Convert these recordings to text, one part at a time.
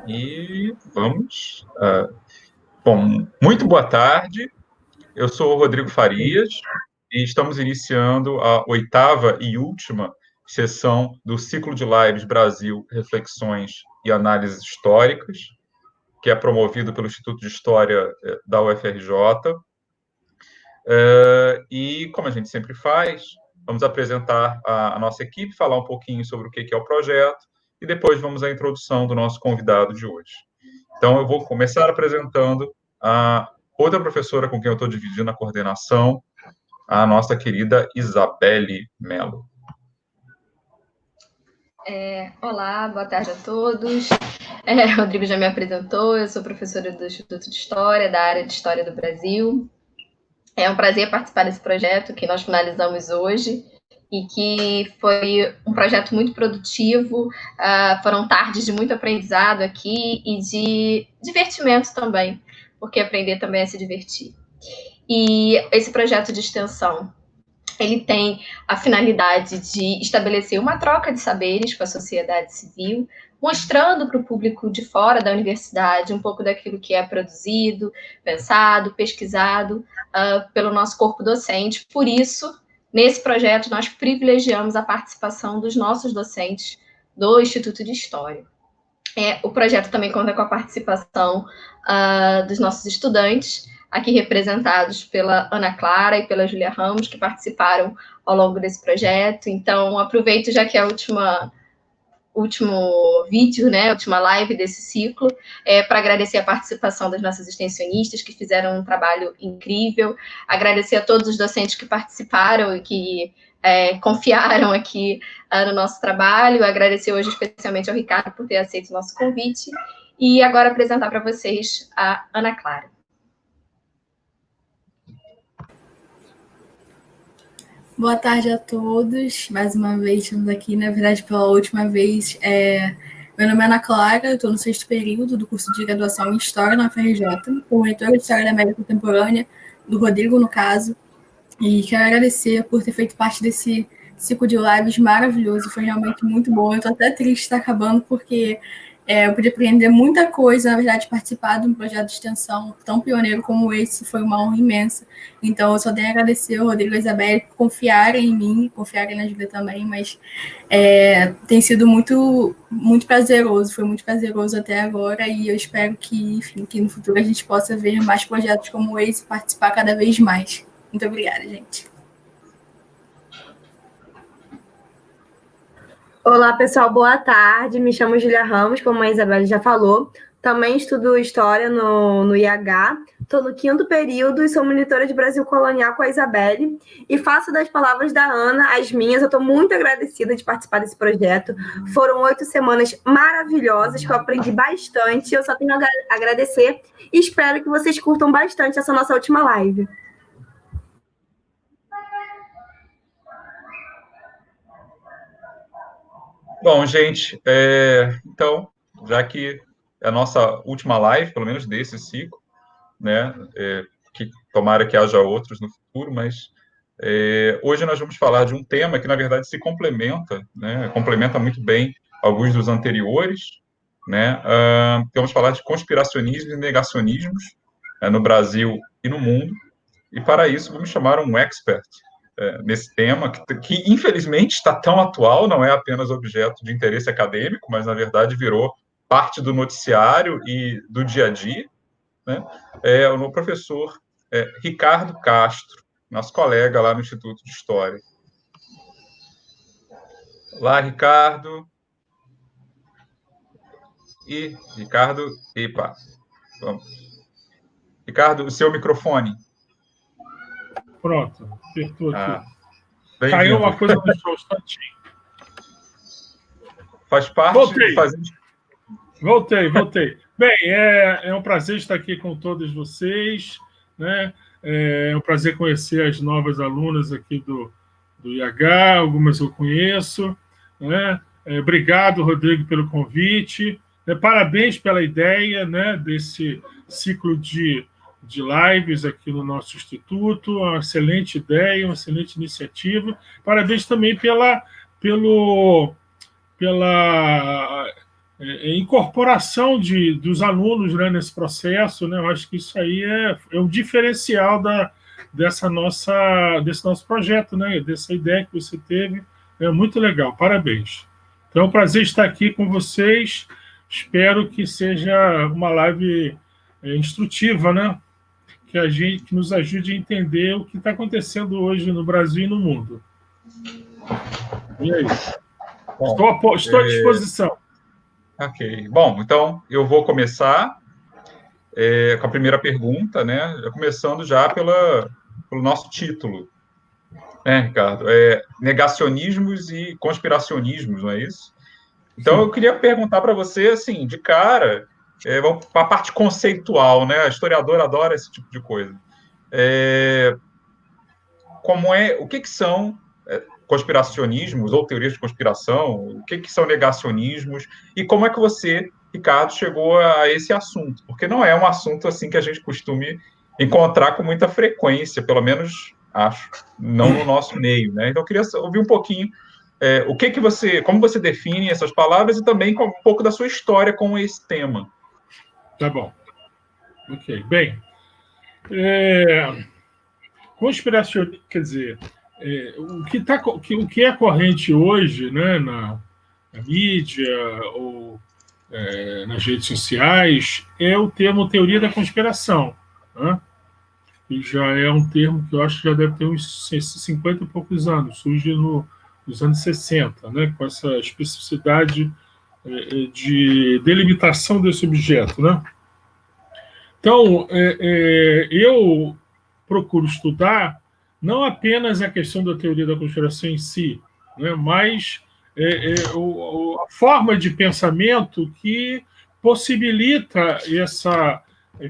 E vamos. Bom, muito boa tarde. Eu sou o Rodrigo Farias e estamos iniciando a oitava e última sessão do ciclo de lives Brasil, Reflexões e Análises Históricas, que é promovido pelo Instituto de História da UFRJ. E, como a gente sempre faz, vamos apresentar a nossa equipe, falar um pouquinho sobre o que é o projeto e depois vamos à introdução do nosso convidado de hoje. Então, eu vou começar apresentando a outra professora com quem eu estou dividindo a coordenação, a nossa querida Isabelle Mello. Olá, boa tarde a todos. Rodrigo já me apresentou, eu sou professora do Instituto de História, da área de História do Brasil. É um prazer participar desse projeto que nós finalizamos hoje e que foi um projeto muito produtivo. Foram tardes de muito aprendizado aqui e de divertimento também, porque aprender também é se divertir. E esse projeto de extensão, ele tem a finalidade de estabelecer uma troca de saberes com a sociedade civil, mostrando para o público de fora da universidade um pouco daquilo que é produzido, pensado, pesquisado pelo nosso corpo docente. Por isso, nesse projeto, nós privilegiamos a participação dos nossos docentes do Instituto de História. O projeto também conta com a participação dos nossos estudantes, aqui representados pela Ana Clara e pela Júlia Ramos, que participaram ao longo desse projeto. Então, aproveito, já que é a último vídeo, né, a última live desse ciclo, para agradecer a participação das nossas extensionistas, que fizeram um trabalho incrível, agradecer a todos os docentes que participaram e que confiaram aqui no nosso trabalho, agradecer hoje especialmente ao Ricardo por ter aceito o nosso convite, e agora apresentar para vocês a Ana Clara. Boa tarde a todos, mais uma vez estamos aqui, na verdade pela última vez. Meu nome é Ana Clara, eu estou no 6º período do curso de graduação em História na UFRJ, como reitora de História da América Contemporânea, do Rodrigo, no caso, e quero agradecer por ter feito parte desse ciclo de lives maravilhoso, foi realmente muito bom. Eu estou até triste de estar acabando, porque eu pude aprender muita coisa, na verdade, participar de um projeto de extensão tão pioneiro como esse foi uma honra imensa. Então, eu só tenho a agradecer ao Rodrigo e a Isabelle por confiarem em mim, confiarem na Júlia também, mas tem sido muito, muito prazeroso, foi muito prazeroso até agora, e eu espero que, enfim, que no futuro a gente possa ver mais projetos como esse, participar cada vez mais. Muito obrigada, gente. Olá, pessoal, boa tarde. Me chamo Júlia Ramos, como a Isabelle já falou. Também estudo História no IH. Estou no 5º período e sou monitora de Brasil Colonial com a Isabelle. E faço das palavras da Ana as minhas. Eu estou muito agradecida de participar desse projeto. Foram 8 semanas maravilhosas, que eu aprendi bastante. Eu só tenho a agradecer e espero que vocês curtam bastante essa nossa última live. Bom, gente, então, já que é a nossa última live, pelo menos desse ciclo, né, que tomara que haja outros no futuro, mas hoje nós vamos falar de um tema que, na verdade, se complementa, né, complementa muito bem alguns dos anteriores, né, vamos falar de conspiracionismo e negacionismos no Brasil e no mundo, e para isso vamos chamar um expert nesse tema, que infelizmente está tão atual, não é apenas objeto de interesse acadêmico, mas na verdade virou parte do noticiário e do dia a dia, né? É o professor Ricardo Castro, nosso colega lá no Instituto de História. Olá, Ricardo. Ricardo, epa, vamos. Ricardo, o seu microfone. Pronto, apertou aqui. Caiu uma coisa no seu instantinho. Faz parte. Voltei. Bem, é um prazer estar aqui com todos vocês, né? É um prazer conhecer as novas alunas aqui do IH, algumas eu conheço, né? Obrigado, Rodrigo, pelo convite. Parabéns pela ideia, né, desse ciclo de lives aqui no nosso instituto, uma excelente ideia, uma excelente iniciativa. Parabéns também pela incorporação dos alunos, né, nesse processo, né? Eu acho que isso aí é o diferencial desse nosso projeto, né? Dessa ideia que você teve. É muito legal, parabéns. Então, é um prazer estar aqui com vocês. Espero que seja uma live instrutiva, né? Que nos ajude a entender o que está acontecendo hoje no Brasil e no mundo. E aí? Bom, estou à disposição. Ok. Bom, então eu vou começar com a primeira pergunta, né? Começando já pelo nosso título, né, Ricardo? Negacionismos e conspiracionismos, não é isso? Então, eu queria perguntar para você, assim, de cara, vamos para a parte conceitual, né? A historiadora adora esse tipo de coisa. O que são conspiracionismos ou teorias de conspiração? O que são negacionismos? E como é que você, Ricardo, chegou a esse assunto? Porque não é um assunto assim que a gente costume encontrar com muita frequência, pelo menos acho, não no nosso meio, né? Então, eu queria ouvir um pouquinho como você define essas palavras e também um pouco da sua história com esse tema. Tá bom. Ok. Bem, conspiracionismo, quer dizer, o que é corrente hoje, né, na mídia ou nas redes sociais é o termo teoria da conspiração, né? E já é um termo que eu acho que já deve ter uns 50 e poucos anos, surge nos anos 60, né, com essa especificidade de delimitação desse objeto, né? Então, eu procuro estudar não apenas a questão da teoria da conspiração em si, né, mas a forma de pensamento que possibilita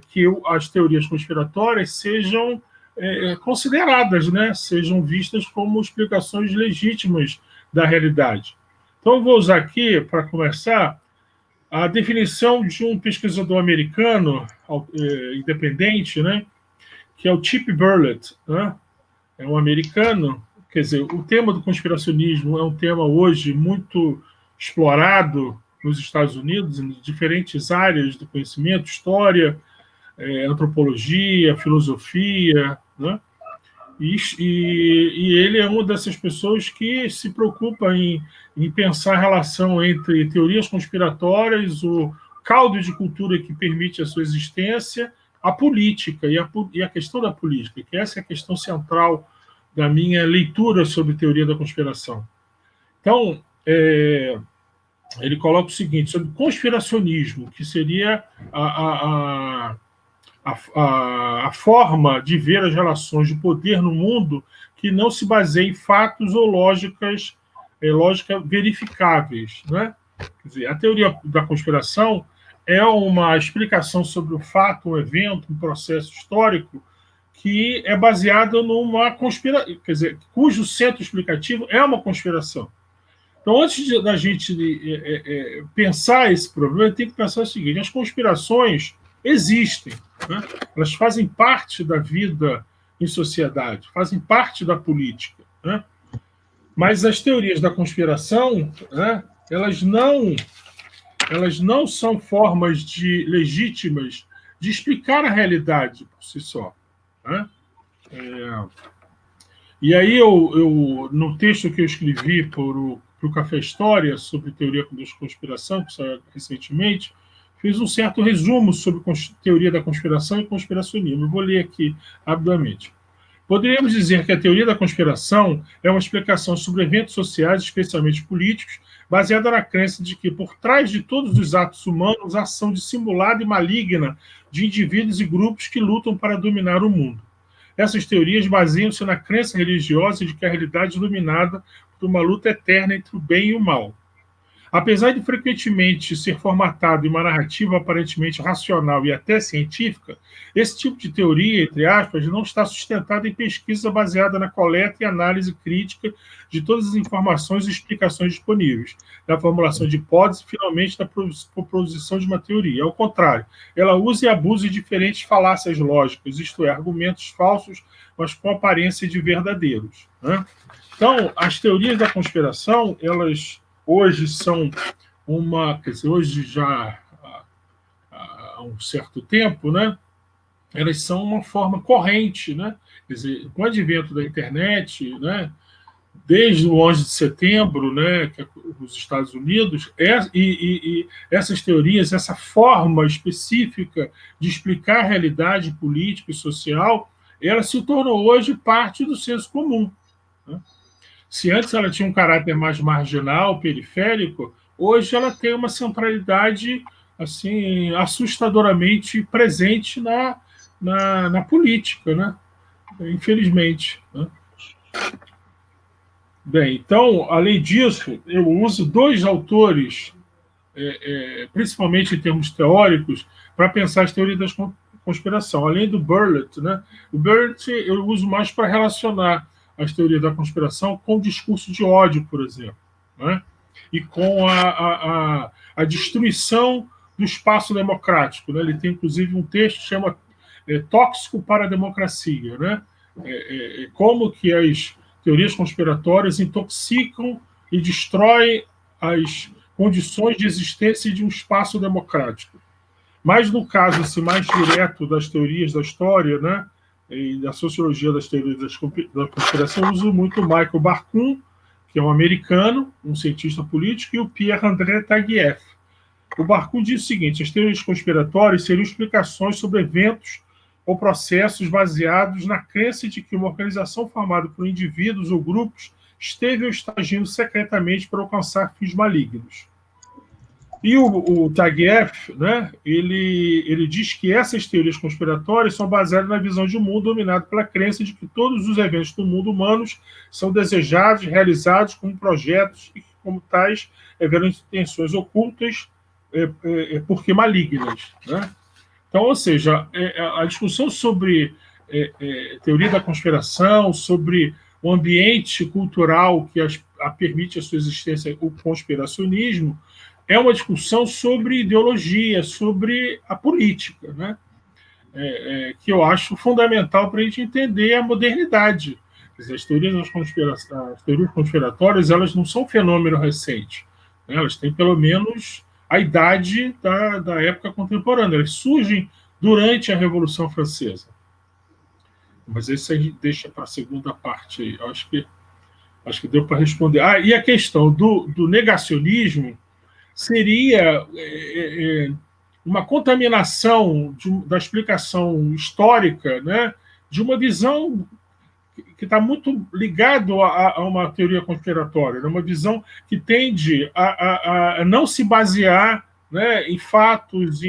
que as teorias conspiratórias sejam consideradas, né, sejam vistas como explicações legítimas da realidade. Então, eu vou usar aqui, para começar, a definição de um pesquisador americano independente, né, que é o Chip Burlett, né? É um americano. Quer dizer, o tema do conspiracionismo é um tema hoje muito explorado nos Estados Unidos, em diferentes áreas do conhecimento, história, antropologia, filosofia, né? E ele é uma dessas pessoas que se preocupa em pensar a relação entre teorias conspiratórias, o caldo de cultura que permite a sua existência, a política e a questão da política, que essa é a questão central da minha leitura sobre teoria da conspiração. Então, ele coloca o seguinte, sobre conspiracionismo, que seria a forma de ver as relações de poder no mundo que não se baseia em fatos ou lógicas verificáveis, né? Quer dizer, a teoria da conspiração é uma explicação sobre o fato, um evento, um processo histórico que é baseado numa conspiração, quer dizer, cujo centro explicativo é uma conspiração. Então, antes da gente pensar esse problema, tem que pensar o seguinte: as conspirações existem, né? Elas fazem parte da vida em sociedade, fazem parte da política, né? Mas as teorias da conspiração, né, elas não são formas legítimas de explicar a realidade por si só, né? E aí, no texto que eu escrevi para o Café História sobre teoria da conspiração, que saiu recentemente, fiz um certo resumo sobre teoria da conspiração e conspiracionismo. Eu vou ler aqui rapidamente. Poderíamos dizer que a teoria da conspiração é uma explicação sobre eventos sociais, especialmente políticos, baseada na crença de que, por trás de todos os atos humanos, há ação dissimulada e maligna de indivíduos e grupos que lutam para dominar o mundo. Essas teorias baseiam-se na crença religiosa de que a realidade é dominada por uma luta eterna entre o bem e o mal. Apesar de frequentemente ser formatado em uma narrativa aparentemente racional e até científica, esse tipo de teoria, entre aspas, não está sustentado em pesquisa baseada na coleta e análise crítica de todas as informações e explicações disponíveis, da formulação de hipóteses e, finalmente, da proposição de uma teoria. Ao contrário, ela usa e abusa de diferentes falácias lógicas, isto é, argumentos falsos, mas com aparência de verdadeiros, né? Então, as teorias da conspiração, elas hoje são quer dizer, hoje já há um certo tempo, né, elas são uma forma corrente, né? Quer dizer, com o advento da internet, né, desde o 11 de setembro, né, que os Estados Unidos, e essas teorias, essa forma específica de explicar a realidade política e social, ela se tornou hoje parte do senso comum, né? Se antes ela tinha um caráter mais marginal, periférico, hoje ela tem uma centralidade assim assustadoramente presente na política, né? Infelizmente, né? Bem, então, além disso, eu uso dois autores, principalmente em termos teóricos, para pensar as teorias da conspiração. Além do Burlet, né? O Burlet eu uso mais para relacionar as teorias da conspiração com o discurso de ódio, por exemplo, né? E com a destruição do espaço democrático, né? Ele tem, inclusive, um texto que chama Tóxico para a Democracia, né? Como que as teorias conspiratórias intoxicam e destroem as condições de existência de um espaço democrático. Mas no caso assim, mais direto das teorias da história, né, e da sociologia das teorias da conspiração, eu uso muito o Michael Barkun, que é um americano, um cientista político, e o Pierre-André Taguieff. O Barkun diz o seguinte: as teorias conspiratórias seriam explicações sobre eventos ou processos baseados na crença de que uma organização formada por indivíduos ou grupos esteve ou está agindo secretamente para alcançar fins malignos. E o Taguieff, né, ele diz que essas teorias conspiratórias são baseadas na visão de um mundo dominado pela crença de que todos os eventos do mundo humanos são desejados, realizados como projetos e que, como tais, haverão intenções ocultas porque malignas, né? Então, ou seja, a discussão sobre teoria da conspiração, sobre o ambiente cultural que permite a sua existência, o conspiracionismo, é uma discussão sobre ideologia, sobre a política, né? Que eu acho fundamental para a gente entender a modernidade. Quer dizer, as teorias conspiratórias, elas não são um fenômeno recente, né? Elas têm pelo menos a idade da época contemporânea. Elas surgem durante a Revolução Francesa. Mas isso a gente deixa para a segunda parte aí. Acho que deu para responder. E a questão do negacionismo seria uma contaminação da explicação histórica, né, de uma visão que está muito ligado a uma teoria conspiratória, né? Uma visão que tende a não se basear, né, em fatos,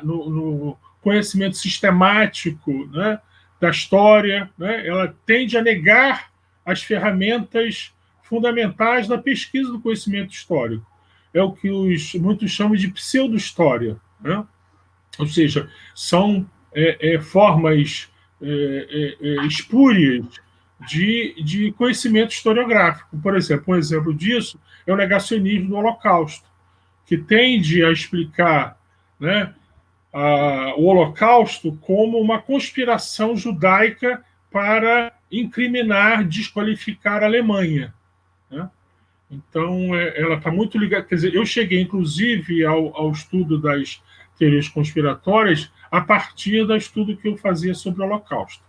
no conhecimento sistemático, né, da história, né? Ela tende a negar as ferramentas fundamentais da pesquisa do conhecimento histórico. É o que muitos chamam de pseudo-história, né? Ou seja, são formas espúrias de conhecimento historiográfico. Por exemplo, um exemplo disso é o negacionismo do Holocausto, que tende a explicar, né, o Holocausto como uma conspiração judaica para incriminar, desqualificar a Alemanha, né? Então, ela está muito ligada. Quer dizer, eu cheguei, inclusive, ao estudo das teorias conspiratórias a partir do estudo que eu fazia sobre o Holocausto.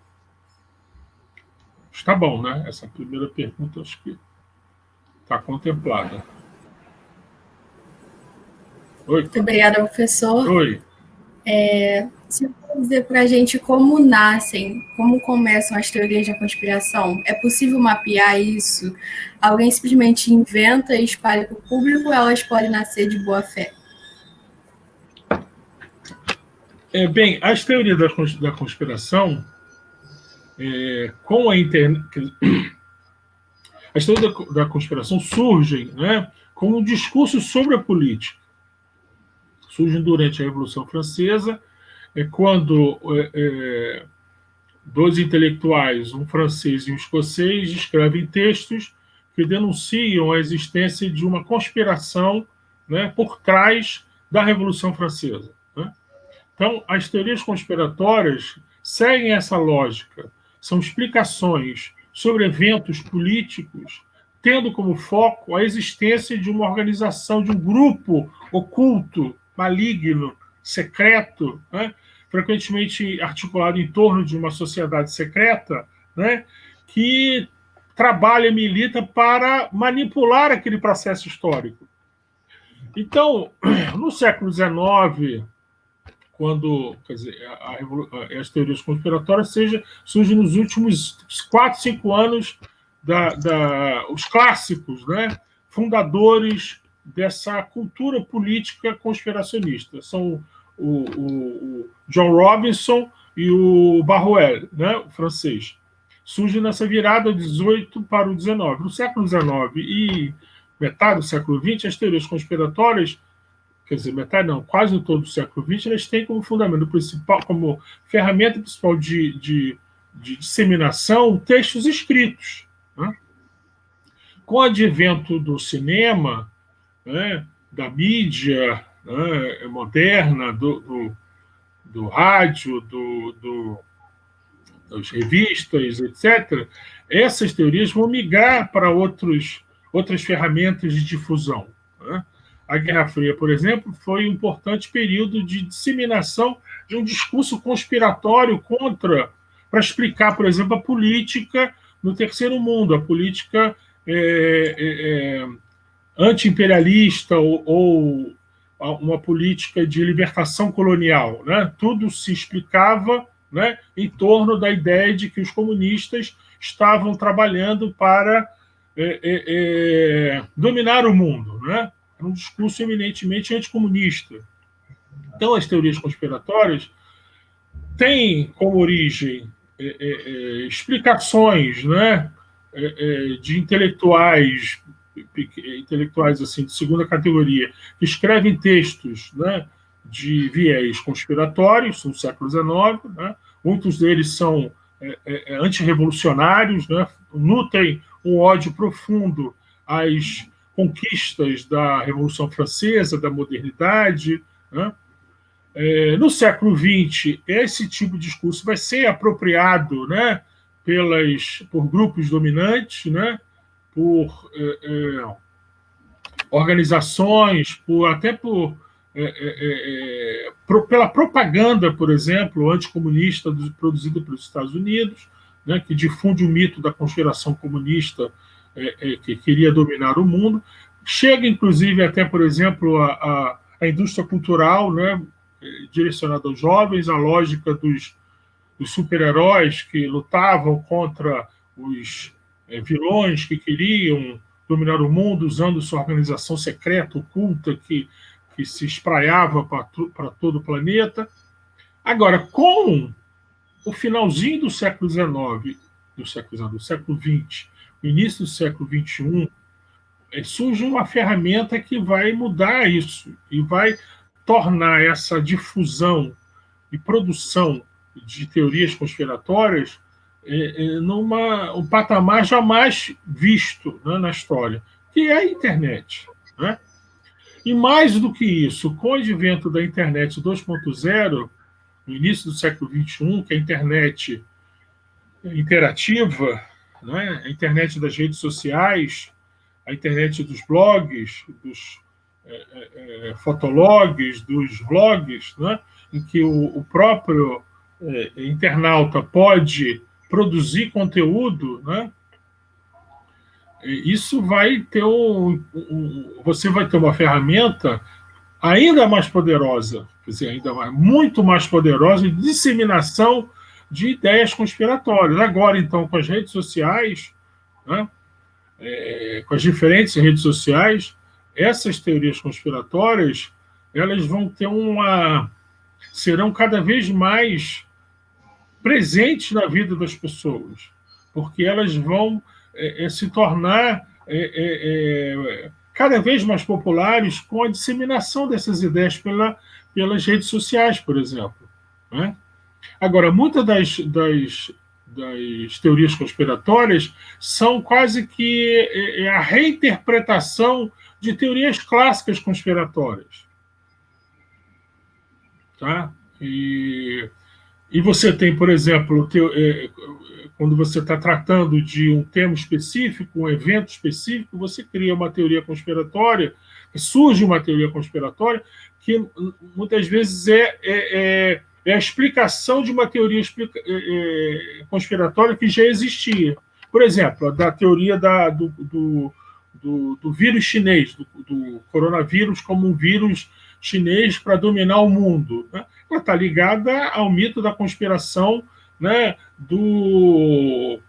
Está bom, né? Essa primeira pergunta acho que está contemplada. Oi. Muito obrigada, professor. Oi. Você pode dizer para a gente como nascem, como começam as teorias da conspiração? É possível mapear isso? Alguém simplesmente inventa e espalha para o público ou elas podem nascer de boa fé? Bem, as teorias da conspiração, com a internet, as teorias da conspiração surgem, né, como um discurso sobre a política. Surgem durante a Revolução Francesa, quando dois intelectuais, um francês e um escocês, escrevem textos que denunciam a existência de uma conspiração, né, por trás da Revolução Francesa, né? Então, as teorias conspiratórias seguem essa lógica. São explicações sobre eventos políticos tendo como foco a existência de uma organização, de um grupo oculto, maligno, secreto, né? Frequentemente articulado em torno de uma sociedade secreta, né? Que trabalha e milita para manipular aquele processo histórico. Então, no século XIX, quando, quer dizer, as teorias conspiratórias surgem nos últimos 4, 5 anos, os clássicos, né, fundadores dessa cultura política conspiracionista. São o John Robinson e o Barruel, né, o francês. Surge nessa virada do 18 para o 19. No século XIX e metade do século XX, as teorias conspiratórias, quer dizer, metade não, quase todo o século XX, elas têm como fundamento principal, como ferramenta principal de disseminação, textos escritos. Né? Com o advento do cinema, né, da mídia, né, moderna, do rádio, das revistas, etc., essas teorias vão migrar para outras ferramentas de difusão. Né? A Guerra Fria, por exemplo, foi um importante período de disseminação de um discurso conspiratório para explicar, por exemplo, a política no Terceiro Mundo, a política anti-imperialista ou uma política de libertação colonial. Né? Tudo se explicava, né, em torno da ideia de que os comunistas estavam trabalhando para dominar o mundo. Né? Era um discurso eminentemente anticomunista. Então, as teorias conspiratórias têm como origem explicações, né, de intelectuais assim, de segunda categoria, que escrevem textos, né, de viés conspiratórios no século XIX. Né? Muitos deles são antirrevolucionários, né? Nutrem um ódio profundo às conquistas da Revolução Francesa, da modernidade. Né? No século XX, esse tipo de discurso vai ser apropriado, né, por grupos dominantes, né, por organizações, pela propaganda, por exemplo, anticomunista produzida pelos Estados Unidos, né, que difunde o mito da conspiração comunista que queria dominar o mundo. Chega, inclusive, até, por exemplo, a indústria cultural, né, direcionada aos jovens, a lógica dos super-heróis que lutavam contra os vilões que queriam dominar o mundo usando sua organização secreta, oculta, que se espraiava para todo o planeta. Agora, com o finalzinho do século XIX, do século XX, o início do século XXI, surge uma ferramenta que vai mudar isso e vai tornar essa difusão e produção de teorias conspiratórias um patamar jamais visto, né, na história, que é a internet. Né? E mais do que isso, com o advento da internet 2.0, no início do século XXI, que é a internet interativa, né, a internet das redes sociais, a internet dos blogs, dos fotologs, dos blogs, né, em que o próprio internauta pode produzir conteúdo, né, isso vai ter você vai ter uma ferramenta ainda mais poderosa, quer dizer, muito mais poderosa de disseminação de ideias conspiratórias. Agora, então, com as redes sociais, né, com as diferentes redes sociais, essas teorias conspiratórias, elas vão ter serão cada vez mais presentes na vida das pessoas, porque elas vão se tornar cada vez mais populares com a disseminação dessas ideias pelas redes sociais, por exemplo. Né? Agora, muitas das teorias conspiratórias são quase que a reinterpretação de teorias clássicas conspiratórias. Tá? E E você tem, por exemplo, quando você está tratando de um tema específico, um evento específico, você cria uma teoria conspiratória, surge uma teoria conspiratória, que muitas vezes é a explicação de uma teoria conspiratória que já existia. Por exemplo, da teoria do vírus chinês, do coronavírus como um vírus chinês para dominar o mundo, né? Ela está ligada ao mito da conspiração, né, dos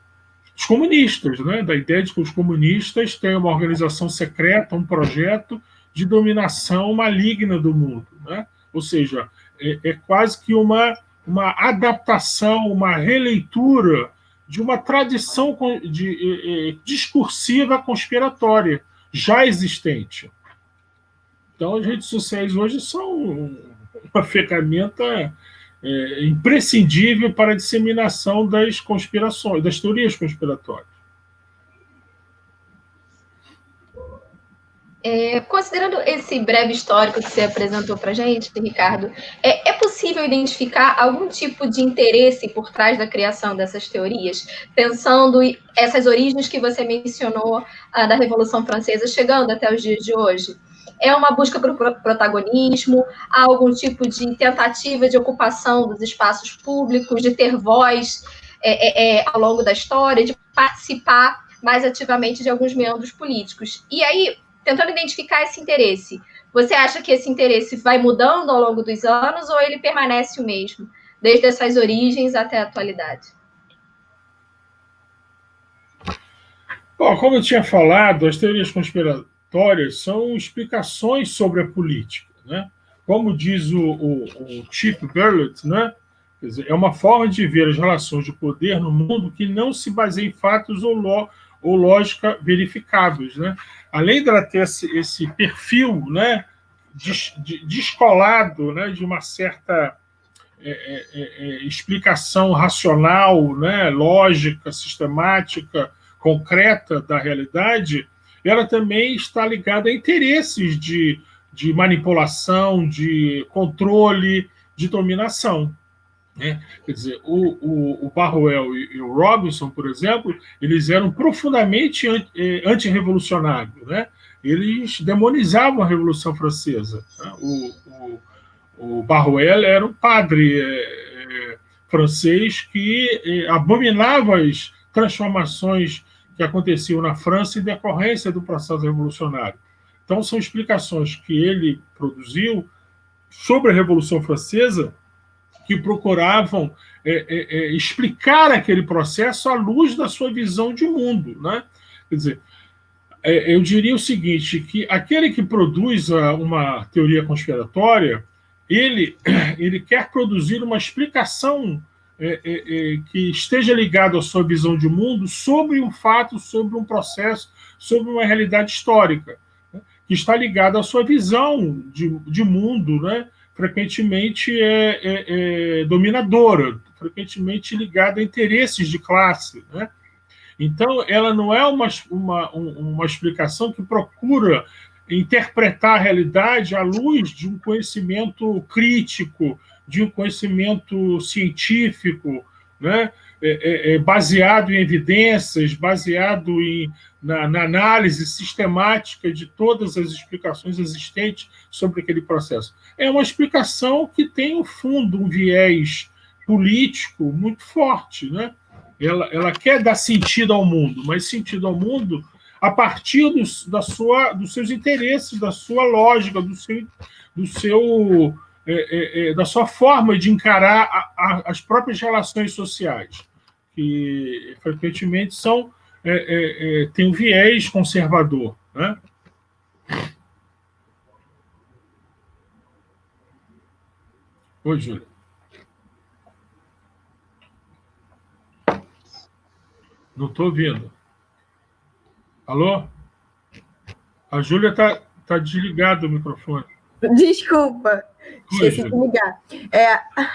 comunistas, né, da ideia de que os comunistas têm uma organização secreta, um projeto de dominação maligna do mundo, né? Ou seja, é quase que uma adaptação, uma releitura de uma tradição discursiva conspiratória já existente. Então, as redes sociais hoje são uma ferramenta imprescindível para a disseminação das conspirações, das teorias conspiratórias. Considerando esse breve histórico que você apresentou para a gente, Ricardo, é possível identificar algum tipo de interesse por trás da criação dessas teorias, pensando essas origens que você mencionou da Revolução Francesa, chegando até os dias de hoje? É uma busca por protagonismo, há algum tipo de tentativa de ocupação dos espaços públicos, de ter voz ao longo da história, de participar mais ativamente de alguns meandros políticos. E aí, tentando identificar esse interesse, você acha que esse interesse vai mudando ao longo dos anos ou ele permanece o mesmo, desde essas origens até a atualidade? Bom, como eu tinha falado, as teorias conspiratórias são explicações sobre a política, né? Como diz o Chip Berlet, né? Quer dizer, é uma forma de ver as relações de poder no mundo que não se baseia em fatos ou lógica verificáveis, né? Além dela ter esse perfil, né, descolado, né, de uma certa explicação racional, né, lógica, sistemática, concreta da realidade, ela também está ligada a interesses de manipulação, de controle, de dominação. Né? Quer dizer, o Barruel e o Robinson, por exemplo, eles eram profundamente antirrevolucionários, né? Eles demonizavam a Revolução Francesa. Né? O Barruel era um padre francês que abominava as transformações que aconteciam na França em decorrência do processo revolucionário. Então, são explicações que ele produziu sobre a Revolução Francesa que procuravam explicar aquele processo à luz da sua visão de mundo, né? Quer dizer, eu diria o seguinte, que aquele que produz uma teoria conspiratória, ele quer produzir uma explicação que esteja ligada à sua visão de mundo sobre um fato, sobre um processo, sobre uma realidade histórica, né? Que está ligada à sua visão de mundo, né? Frequentemente dominadora, frequentemente ligada a interesses de classe, né? Então, ela não é uma explicação que procura interpretar a realidade à luz de um conhecimento crítico, de um conhecimento científico, né? Baseado em evidências, baseado na análise sistemática de todas as explicações existentes sobre aquele processo. É uma explicação que tem, no fundo, um viés político muito forte, né? Ela quer dar sentido ao mundo, mas sentido ao mundo a partir dos seus interesses, da sua lógica, da sua forma de encarar as próprias relações sociais, que frequentemente têm um viés conservador, né? Oi, Júlia. Não estou ouvindo. Alô? A Júlia está desligado o microfone. Desculpa, esqueci de ligar.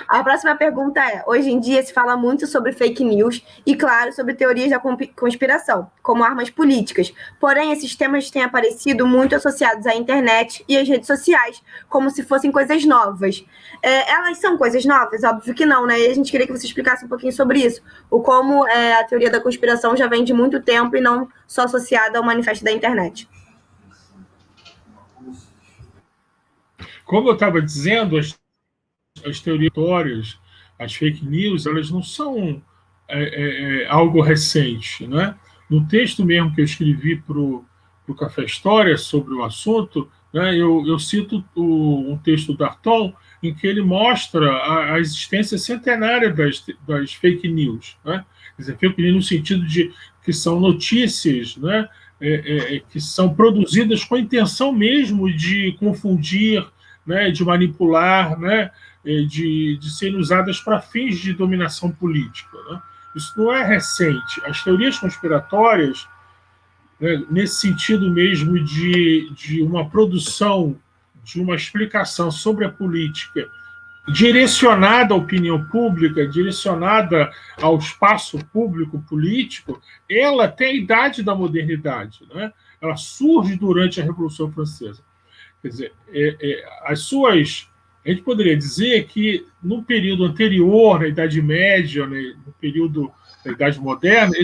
A próxima pergunta é: hoje em dia se fala muito sobre fake news e, claro, sobre teorias da conspiração, como armas políticas. Porém, esses temas têm aparecido muito associados à internet e às redes sociais, como se fossem coisas novas. Elas são coisas novas? Óbvio que não, né? E a gente queria que você explicasse um pouquinho sobre isso. Como a teoria da conspiração já vem de muito tempo e não só associada ao manifesto da internet. Como eu estava dizendo, as teorias, as fake news, elas não são algo recente, né? No texto mesmo que eu escrevi para o Café História sobre o assunto, né, eu cito um texto do Darton em que ele mostra a existência centenária das fake news, né? Quer dizer, fake news no sentido de que são notícias, né, que são produzidas com a intenção mesmo de confundir, né, de manipular, né, de serem usadas para fins de dominação política, né? Isso não é recente. As teorias conspiratórias, né, nesse sentido mesmo de uma produção, de uma explicação sobre a política direcionada à opinião pública, direcionada ao espaço público político, ela tem a idade da modernidade, né? Ela surge durante a Revolução Francesa. Quer dizer, a gente poderia dizer que no período anterior, na Idade Média, né, no período da Idade Moderna,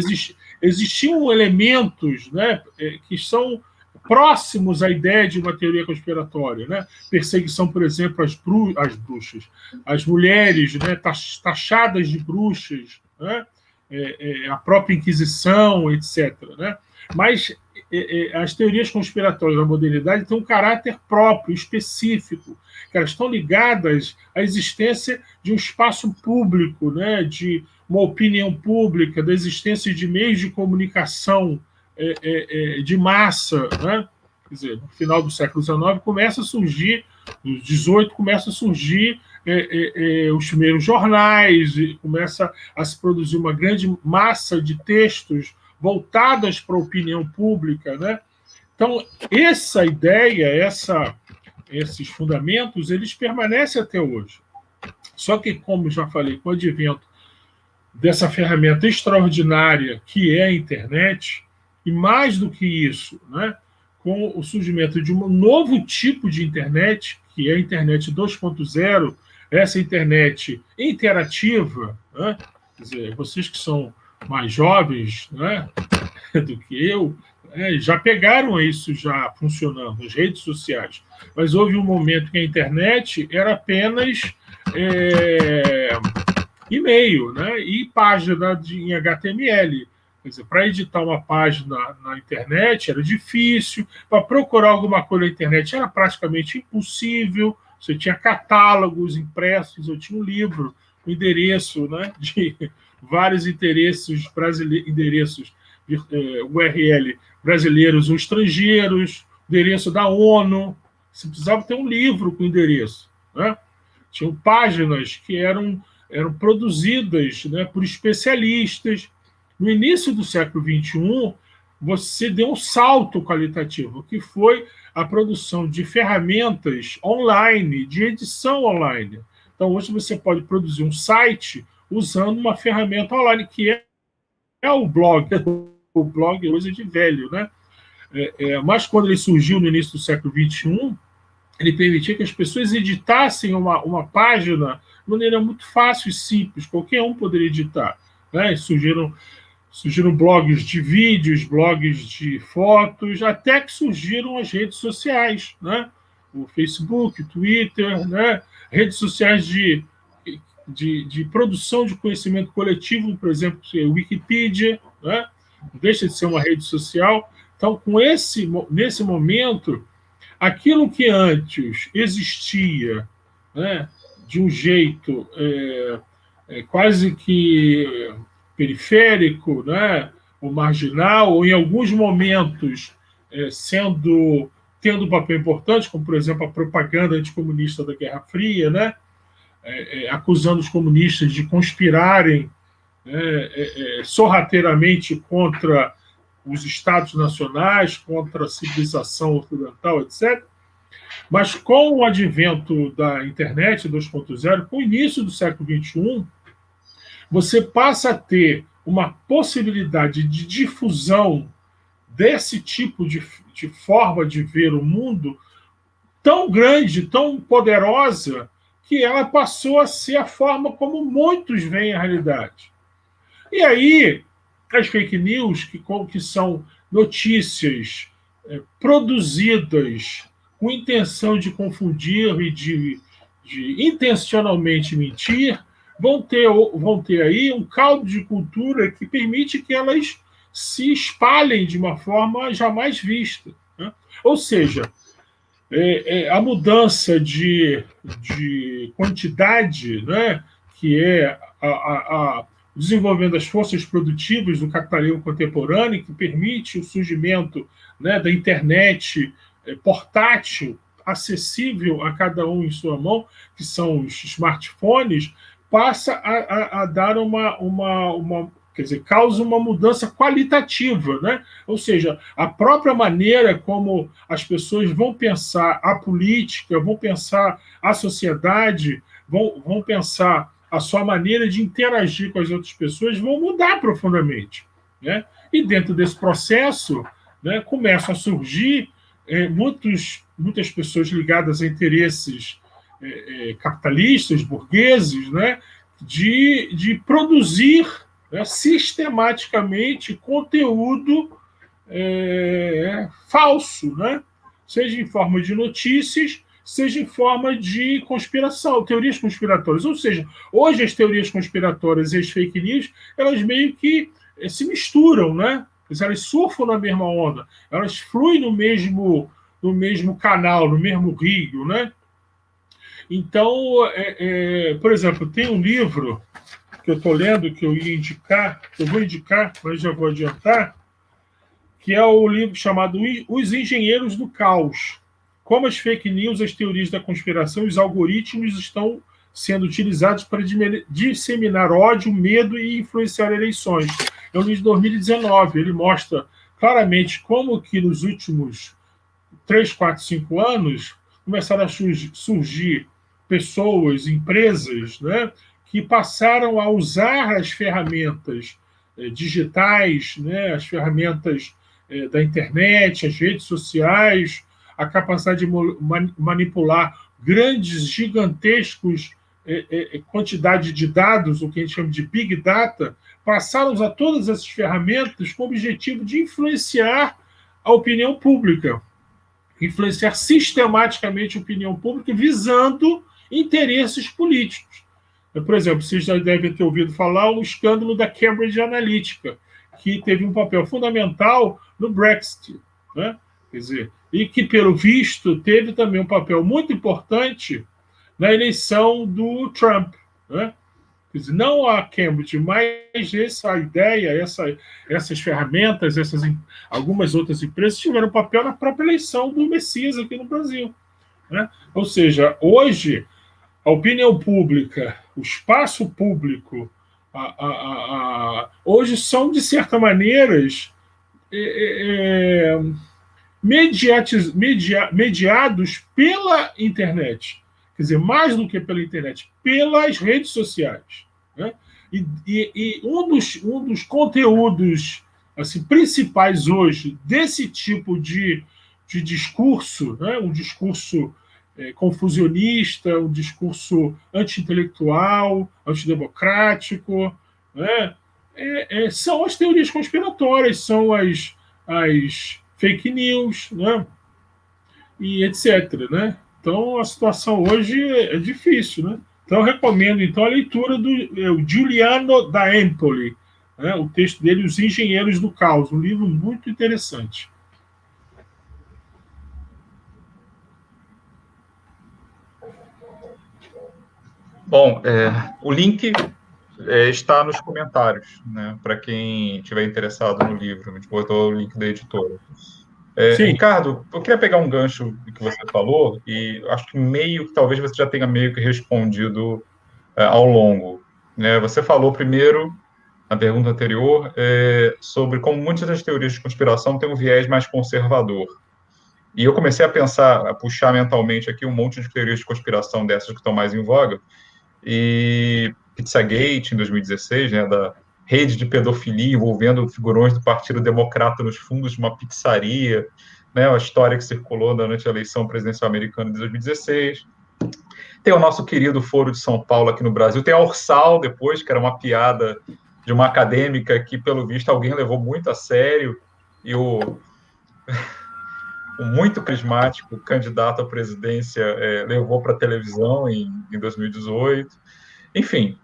existiam elementos, né, que são próximos à ideia de uma teoria conspiratória, né? Perseguição, por exemplo, às bruxas, às mulheres, né, taxadas de bruxas, né? A própria Inquisição, etc., né? Mas as teorias conspiratórias da modernidade têm um caráter próprio, específico, que elas estão ligadas à existência de um espaço público, né, de uma opinião pública, da existência de meios de comunicação de massa, né? Quer dizer, no final do século XIX começa a surgir, no XVIII começa a surgir os primeiros jornais, e começa a se produzir uma grande massa de textos voltadas para a opinião pública, né? Então, essa ideia, esses fundamentos, eles permanecem até hoje. Só que, como já falei, com o advento dessa ferramenta extraordinária que é a internet, e mais do que isso, né, com o surgimento de um novo tipo de internet, que é a internet 2.0, essa internet interativa, né? Quer dizer, vocês que são mais jovens, né, do que eu, já pegaram isso já funcionando, as redes sociais. Mas houve um momento que a internet era apenas e-mail, né, e página em HTML. Quer dizer, para editar uma página na internet era difícil, para procurar alguma coisa na internet era praticamente impossível. Você tinha catálogos impressos, eu tinha um livro, um endereço, né, de vários endereços URL brasileiros ou estrangeiros, endereço da ONU. Você precisava ter um livro com endereço, né? Tinham páginas que eram produzidas, né, por especialistas. No início do século XXI, você deu um salto qualitativo, que foi a produção de ferramentas online, de edição online. Então, hoje você pode produzir um site usando uma ferramenta online, que é o blog. O blog hoje é de velho, né? Mas quando ele surgiu no início do século XXI, ele permitia que as pessoas editassem uma página de maneira muito fácil e simples, qualquer um poderia editar, né? Surgiram blogs de vídeos, blogs de fotos, até que surgiram as redes sociais, né? O Facebook, o Twitter, né? Redes sociais de produção de conhecimento coletivo, por exemplo, a Wikipedia, né? Não deixa de ser uma rede social. Então, nesse momento, aquilo que antes existia, né, de um jeito quase que periférico, né, ou marginal, ou em alguns momentos tendo um papel importante, como, por exemplo, a propaganda anticomunista da Guerra Fria, né, acusando os comunistas de conspirarem sorrateiramente contra os Estados nacionais, contra a civilização ocidental, etc. Mas com o advento da internet 2.0, com o início do século XXI, você passa a ter uma possibilidade de difusão desse tipo de forma de ver o mundo tão grande, tão poderosa, que ela passou a ser a forma como muitos veem a realidade. E aí, as fake news, que são notícias produzidas com intenção de confundir e de intencionalmente mentir, vão ter aí um caldo de cultura que permite que elas se espalhem de uma forma jamais vista. Né? Ou seja, a mudança de quantidade, né, que é o desenvolvimento das forças produtivas do capitalismo contemporâneo, que permite o surgimento, né, da internet portátil, acessível a cada um em sua mão, que são os smartphones, passa a dar quer dizer, causa uma mudança qualitativa, né? Ou seja, a própria maneira como as pessoas vão pensar a política, vão pensar a sociedade, vão pensar a sua maneira de interagir com as outras pessoas vão mudar profundamente, né? E dentro desse processo, né, começam a surgir muitas pessoas ligadas a interesses capitalistas, burgueses, né, de produzir, né, sistematicamente conteúdo falso, né? Seja em forma de notícias, seja em forma de conspiração, teorias conspiratórias. Ou seja, hoje as teorias conspiratórias e as fake news, elas meio que se misturam, né? Elas surfam na mesma onda, elas fluem no mesmo canal, no mesmo rio, né? Então, por exemplo, tem um livro que eu estou lendo, que eu ia indicar, eu vou indicar, mas já vou adiantar, que é o livro chamado Os Engenheiros do Caos. Como as fake news, as teorias da conspiração e os algoritmos estão sendo utilizados para disseminar ódio, medo e influenciar eleições. É um livro de 2019. Ele mostra claramente como que nos últimos 3, 4, 5 anos começaram a surgir pessoas, empresas, né, que passaram a usar as ferramentas digitais, né, as ferramentas da internet, as redes sociais, a capacidade de manipular grandes, gigantescos quantidade de dados, o que a gente chama de Big Data, passaram a usar todas essas ferramentas com o objetivo de influenciar a opinião pública, influenciar sistematicamente a opinião pública, visando interesses políticos. Por exemplo, vocês já devem ter ouvido falar o escândalo da Cambridge Analytica, que teve um papel fundamental no Brexit, né? Quer dizer, e que, pelo visto, teve também um papel muito importante na eleição do Trump, né? Quer dizer, não a Cambridge, mas essa ideia, essas ferramentas, algumas outras empresas tiveram papel na própria eleição do Messias aqui no Brasil, né? Ou seja, hoje a opinião pública, o espaço público, hoje são, de certa maneira, mediados pela internet. Quer dizer, mais do que pela internet, pelas redes sociais. Né? E um dos conteúdos assim, principais hoje desse tipo de discurso, né? Um discurso confusionista, um discurso anti-intelectual, antidemocrático, né? São as teorias conspiratórias, são as fake news, né? E etc. Né? Então, a situação hoje é difícil. Né? Então, eu recomendo então, a leitura do Giuliano da Empoli, né? O texto dele, Os Engenheiros do Caos, um livro muito interessante. Bom, o link está nos comentários, né, para quem estiver interessado no livro. A gente botou o link da editora. Ricardo, eu queria pegar um gancho do que você falou, e acho que talvez você já tenha meio que respondido ao longo. Né? Você falou primeiro, na pergunta anterior, sobre como muitas das teorias de conspiração têm um viés mais conservador. E eu comecei a pensar, a puxar mentalmente aqui um monte de teorias de conspiração dessas que estão mais em voga, e Pizzagate, em 2016, né, da rede de pedofilia envolvendo figurões do Partido Democrata nos fundos de uma pizzaria, né, uma história que circulou durante a eleição presidencial americana de 2016. Tem o nosso querido Foro de São Paulo aqui no Brasil, tem a Orsal depois, que era uma piada de uma acadêmica que, pelo visto, alguém levou muito a sério, e o muito prismático candidato à presidência levou para a televisão em 2018. Enfim,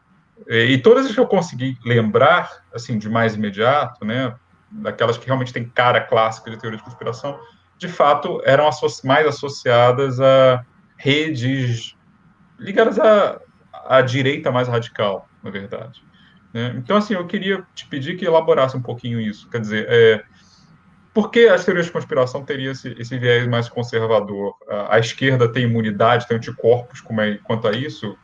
e todas as que eu consegui lembrar, assim, de mais imediato, né, daquelas que realmente têm cara clássica de teoria de conspiração, de fato, eram mais associadas a redes ligadas à direita mais radical, na verdade. Né? Então, assim, eu queria te pedir que elaborasse um pouquinho isso. Quer dizer, por que as teorias de conspiração teriam esse viés mais conservador? A esquerda tem imunidade, tem anticorpos quanto a isso?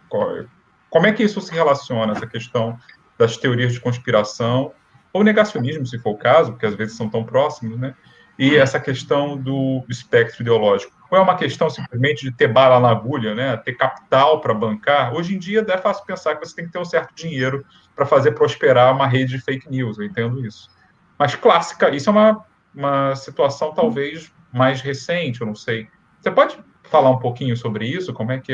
Como é que isso se relaciona, essa questão das teorias de conspiração, ou negacionismo, se for o caso, porque às vezes são tão próximos, né? E essa questão do espectro ideológico? Ou é uma questão simplesmente de ter bala na agulha, né? Ter capital para bancar? Hoje em dia é fácil pensar que você tem que ter um certo dinheiro para fazer prosperar uma rede de fake news, eu entendo isso. Mas clássica, isso é uma situação talvez mais recente, eu não sei. Você pode falar um pouquinho sobre isso? Como é que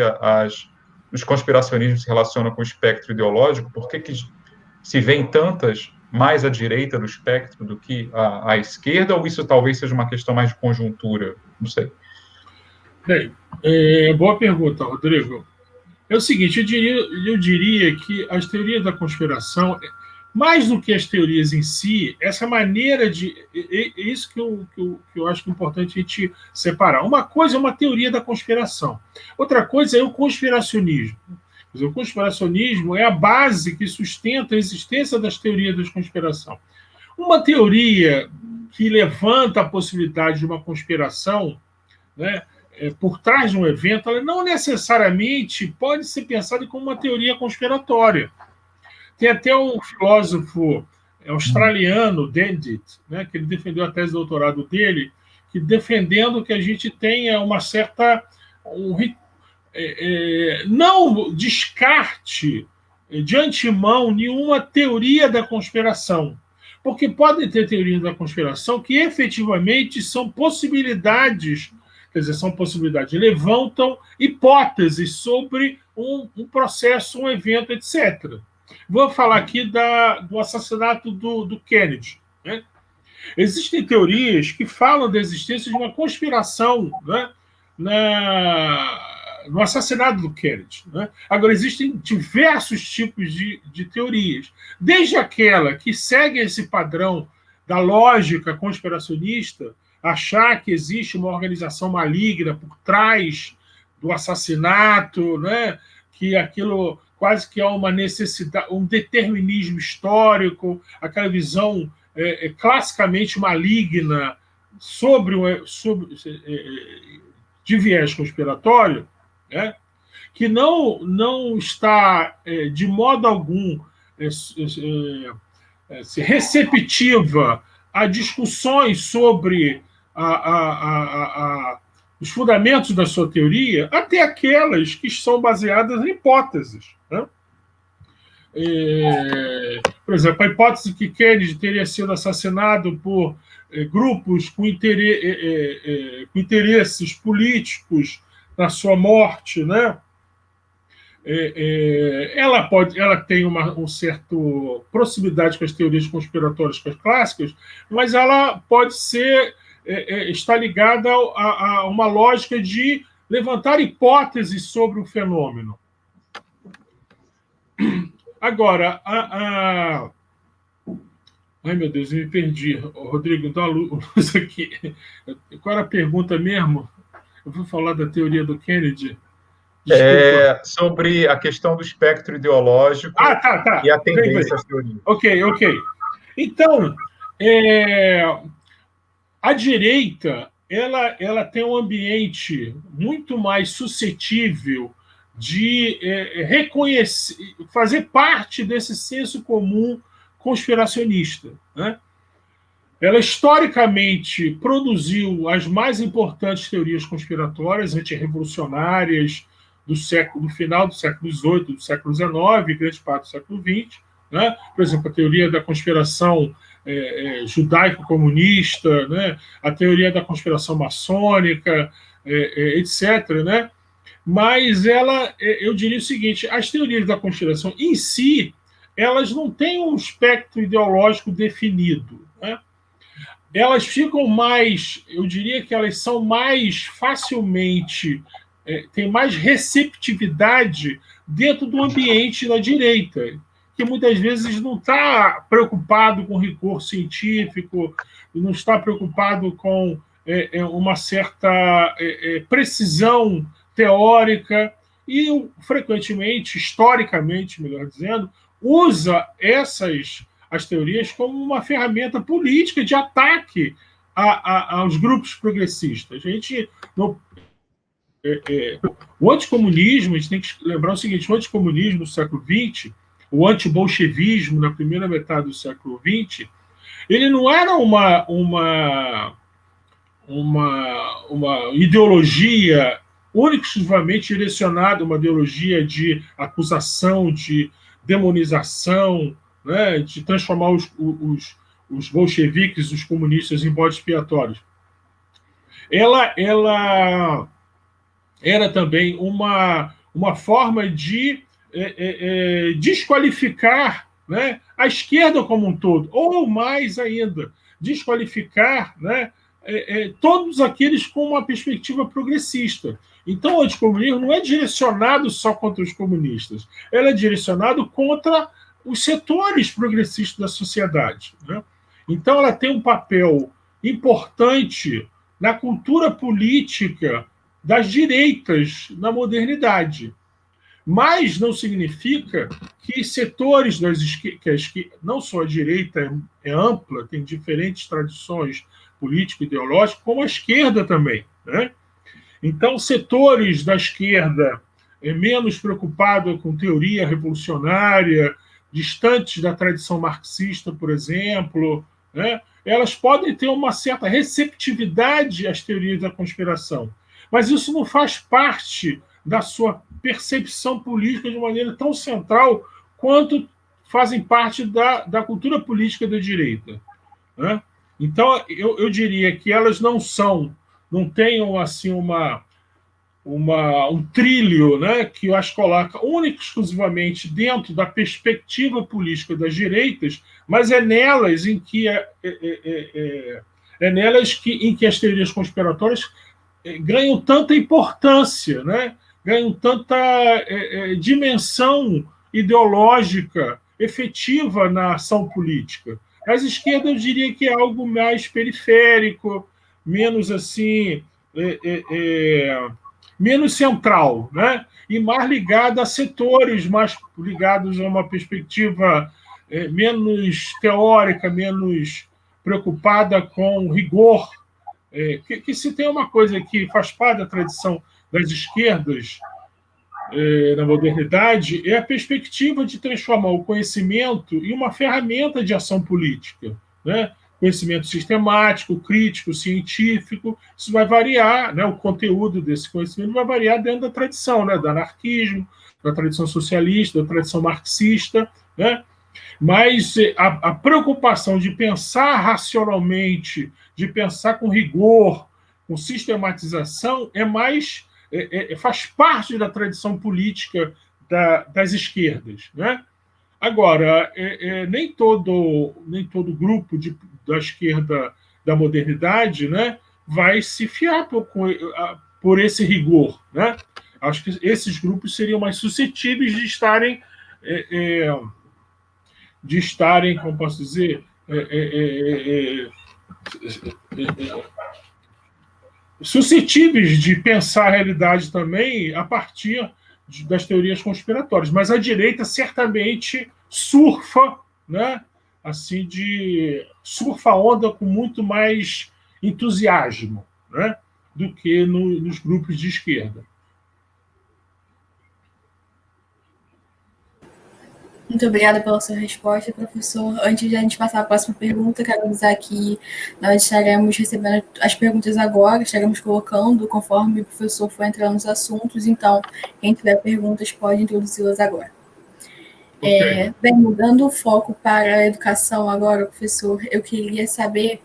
os conspiracionismos se relacionam com o espectro ideológico? Por que se vêem tantas mais à direita do espectro do que à esquerda? Ou isso talvez seja uma questão mais de conjuntura? Não sei. Bem, boa pergunta, Rodrigo. É o seguinte, eu diria que as teorias da conspiração, mais do que as teorias em si, essa maneira de... É isso que eu acho que é importante a gente separar. Uma coisa é uma teoria da conspiração. Outra coisa é o conspiracionismo. Quer dizer, o conspiracionismo é a base que sustenta a existência das teorias da conspiração. Uma teoria que levanta a possibilidade de uma conspiração, né, por trás de um evento, ela não necessariamente pode ser pensada como uma teoria conspiratória. Tem até um filósofo australiano, Dendit, né, que ele defendeu a tese de doutorado dele, que defendendo que a gente tenha uma certa... não descarte de antemão nenhuma teoria da conspiração, porque podem ter teorias da conspiração que efetivamente são possibilidades, quer dizer, são possibilidades, levantam hipóteses sobre um processo, um evento, etc. Vou falar aqui do assassinato do Kennedy. Né? Existem teorias que falam da existência de uma conspiração, né, no assassinato do Kennedy. Né? Agora, existem diversos tipos de teorias, desde aquela que segue esse padrão da lógica conspiracionista, achar que existe uma organização maligna por trás do assassinato, né? Que aquilo quase que é uma necessidade, um determinismo histórico, aquela visão classicamente maligna sobre de viés conspiratório, né? Que não está de modo algum receptiva a discussões sobre os fundamentos da sua teoria, até aquelas que são baseadas em hipóteses. Né? Por exemplo, a hipótese que Kennedy teria sido assassinado por grupos com interesses políticos na sua morte, né? Ela tem uma certa proximidade com as teorias conspiratórias clássicas, mas ela pode estar ligada a uma lógica de levantar hipóteses sobre o fenômeno. Agora, ai, meu Deus, eu me perdi. Rodrigo, dá a luz aqui. Qual era a pergunta mesmo? Eu vou falar da teoria do Kennedy. Sobre a questão do espectro ideológico tá. E a tendência às teorias. Ok. Então, a direita ela tem um ambiente muito mais suscetível de reconhecer, fazer parte desse senso comum conspiracionista. Né? ela historicamente produziu as mais importantes teorias conspiratórias antirrevolucionárias do final do século XVIII, do século XIX, grande parte do século XX, né? Por exemplo, a teoria da conspiração judaico-comunista, né? A teoria da conspiração maçônica, etc., né? Mas eu diria o seguinte, as teorias da conspiração em si, elas não têm um espectro ideológico definido, né? Elas ficam mais, eu diria que elas são mais facilmente, têm mais receptividade dentro do ambiente da direita, que muitas vezes não está preocupado com rigor científico, não está preocupado com uma certa precisão teórica e, frequentemente, historicamente, melhor dizendo, usa as teorias como uma ferramenta política de ataque aos grupos progressistas. O anticomunismo, a gente tem que lembrar o seguinte, o anticomunismo no século XX, o antibolchevismo na primeira metade do século XX, ele não era uma ideologia única e exclusivamente direcionada, uma ideologia de acusação, de demonização, né, de transformar os bolcheviques, os comunistas, em bodes expiatórios. Ela era também uma forma de desqualificar, né, a esquerda como um todo, ou mais ainda, desqualificar, né, todos aqueles com uma perspectiva progressista. Então, o anticomunismo não é direcionado só contra os comunistas, ele é direcionado contra os setores progressistas da sociedade, né? Então, ela tem um papel importante na cultura política das direitas na modernidade. Mas não significa que setores não só a direita é ampla, tem diferentes tradições político-ideológicas, como a esquerda também, né? Então, setores da esquerda menos preocupados com teoria revolucionária, distantes da tradição marxista, por exemplo, né? Elas podem ter uma certa receptividade às teorias da conspiração, mas isso não faz parte da sua percepção política de maneira tão central quanto fazem parte da cultura política da direita, né? Então, eu diria que elas não tenham assim um trilho, né, que as coloca única e exclusivamente dentro da perspectiva política das direitas, mas é nelas em que as teorias conspiratórias ganham tanta importância, né, ganham tanta dimensão ideológica efetiva na ação política. As esquerdas, eu diria que é algo mais periférico, menos assim, menos central, né? E mais ligado a setores mais ligados a uma perspectiva menos teórica, menos preocupada com rigor. Que se tem uma coisa que faz parte da tradição das esquerdas na modernidade, é a perspectiva de transformar o conhecimento em uma ferramenta de ação política, né? Conhecimento sistemático, crítico, científico, isso vai variar, né? O conteúdo desse conhecimento vai variar dentro da tradição, né? Do anarquismo, da tradição socialista, da tradição marxista, né? Mas a preocupação de pensar racionalmente, de pensar com rigor, com sistematização, faz parte da tradição política das esquerdas, né? Agora, nem todo grupo da esquerda da modernidade, né, vai se fiar por esse rigor, né? Acho que esses grupos seriam mais suscetíveis de estarem, como posso dizer, suscetíveis de pensar a realidade também a partir das teorias conspiratórias. Mas a direita certamente surfa, né? Assim, surfa a onda com muito mais entusiasmo, né? Do que nos grupos de esquerda. Muito obrigada pela sua resposta, professor. Antes de a gente passar à próxima pergunta, quero avisar que nós estaremos recebendo as perguntas agora, estaremos colocando conforme o professor for entrando nos assuntos, então, quem tiver perguntas pode introduzi-las agora. Ok. Bem, mudando o foco para a educação agora, professor, eu queria saber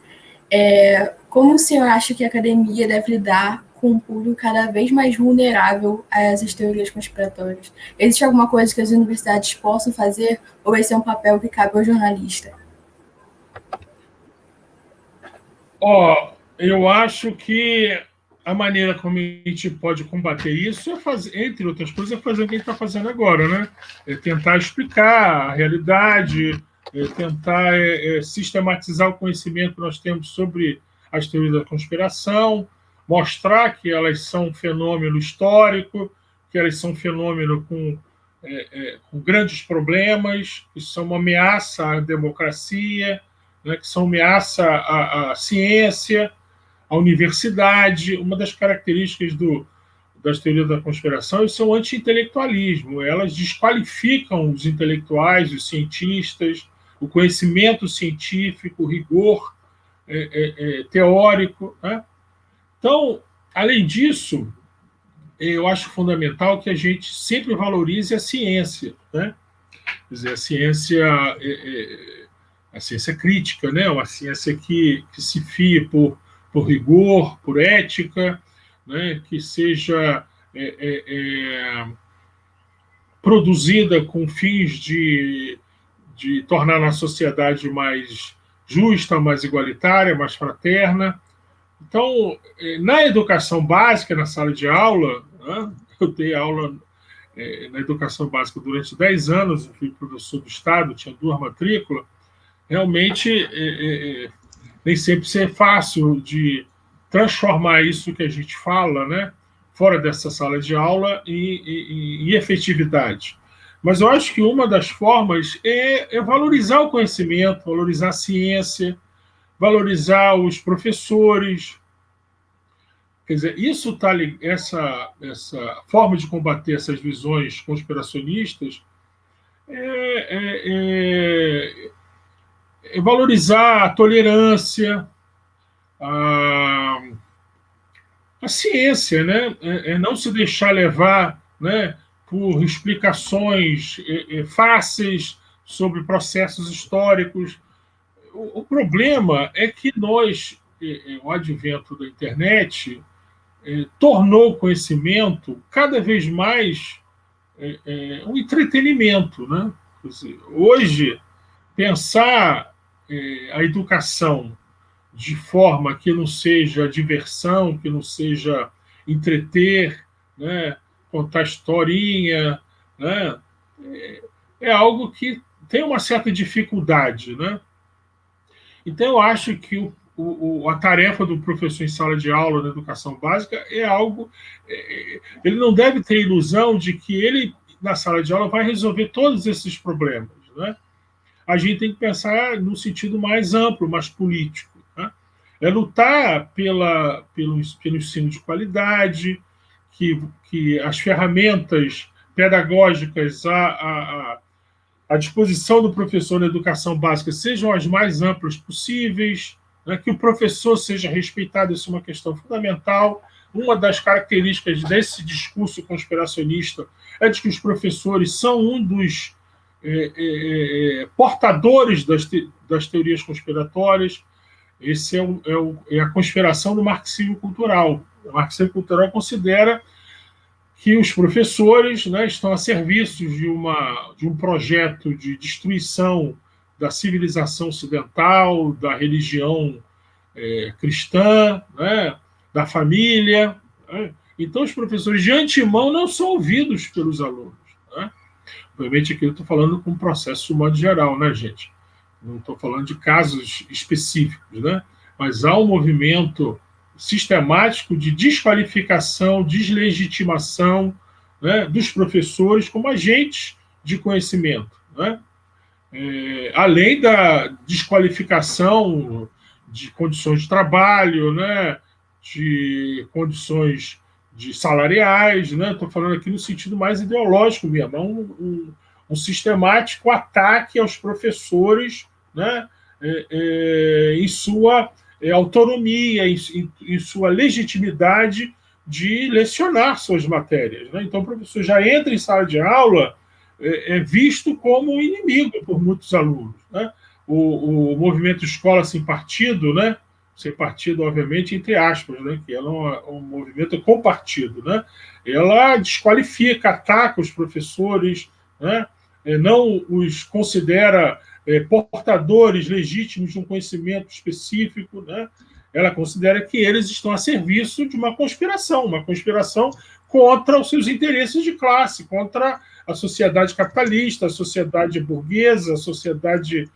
como o senhor acha que a academia deve lidar com um público cada vez mais vulnerável a essas teorias conspiratórias? Existe alguma coisa que as universidades possam fazer ou esse é um papel que cabe ao jornalista? Eu acho que a maneira como a gente pode combater isso é fazer, entre outras coisas, é fazer o que a gente está fazendo agora, né? É tentar explicar a realidade, tentar sistematizar o conhecimento que nós temos sobre as teorias da conspiração, mostrar que elas são um fenômeno histórico, que elas são um fenômeno com grandes problemas, que são uma ameaça à democracia, né, que são ameaça à ciência, à universidade. Uma das características das teorias da conspiração é o anti-intelectualismo. Elas desqualificam os intelectuais, os cientistas, o conhecimento científico, o rigor teórico. Né? Então, além disso, eu acho fundamental que a gente sempre valorize a ciência. Né? Quer dizer, a ciência crítica, né? Uma ciência que se fie por rigor, por ética, né? Que seja produzida com fins de tornar a sociedade mais justa, mais igualitária, mais fraterna. Então, na educação básica, na sala de aula, né? Eu dei aula na educação básica durante 10 anos, eu fui professor do Estado, tinha 2 matrículas. Realmente, nem sempre é fácil de transformar isso que a gente fala, né, fora dessa sala de aula, em efetividade. Mas eu acho que uma das formas é valorizar o conhecimento, valorizar a ciência, valorizar os professores. Quer dizer, essa forma de combater essas visões conspiracionistas é valorizar a tolerância, a ciência, né? Não se deixar levar, né, por explicações fáceis sobre processos históricos. O problema é que o advento da internet tornou o conhecimento cada vez mais um entretenimento, né? Quer dizer, hoje, pensar a educação de forma que não seja diversão, que não seja entreter, né, contar historinha, né, é algo que tem uma certa dificuldade. Né? Então, eu acho que a tarefa do professor em sala de aula na educação básica é algo... Ele não deve ter ilusão de que ele, na sala de aula, vai resolver todos esses problemas. Né? A gente tem que pensar no sentido mais amplo, mais político. Né? É lutar pelo ensino de qualidade, que as ferramentas pedagógicas à disposição do professor na educação básica sejam as mais amplas possíveis, né? Que o professor seja respeitado, isso é uma questão fundamental. Uma das características desse discurso conspiracionista é de que os professores são um dos portadores das teorias conspiratórias. Esse é a conspiração do marxismo cultural. O marxismo cultural considera que os professores, né, estão a serviço de um projeto de destruição da civilização ocidental, da religião cristã, né, da família. Né? Então, os professores, de antemão, não são ouvidos pelos alunos. Né? Obviamente, aqui eu estou falando com um processo de modo geral, né, gente? Não estou falando de casos específicos, né? Mas há um movimento sistemático de desqualificação, deslegitimação, né, dos professores como agentes de conhecimento. Né? Além da desqualificação de condições de trabalho, né, de condições salariais, né? Estou falando aqui no sentido mais ideológico mesmo, um sistemático ataque aos professores, né, em sua autonomia, em sua legitimidade de lecionar suas matérias, né? Então, o professor já entra em sala de aula visto como um inimigo por muitos alunos, né? O movimento Escola Sem Partido, né? Sem partido, obviamente, entre aspas, né? Que ela é um movimento com partido, né? Ela desqualifica, ataca os professores, né? Não os considera portadores legítimos de um conhecimento específico, né? Ela considera que eles estão a serviço de uma conspiração contra os seus interesses de classe, contra a sociedade capitalista, a sociedade burguesa, a sociedade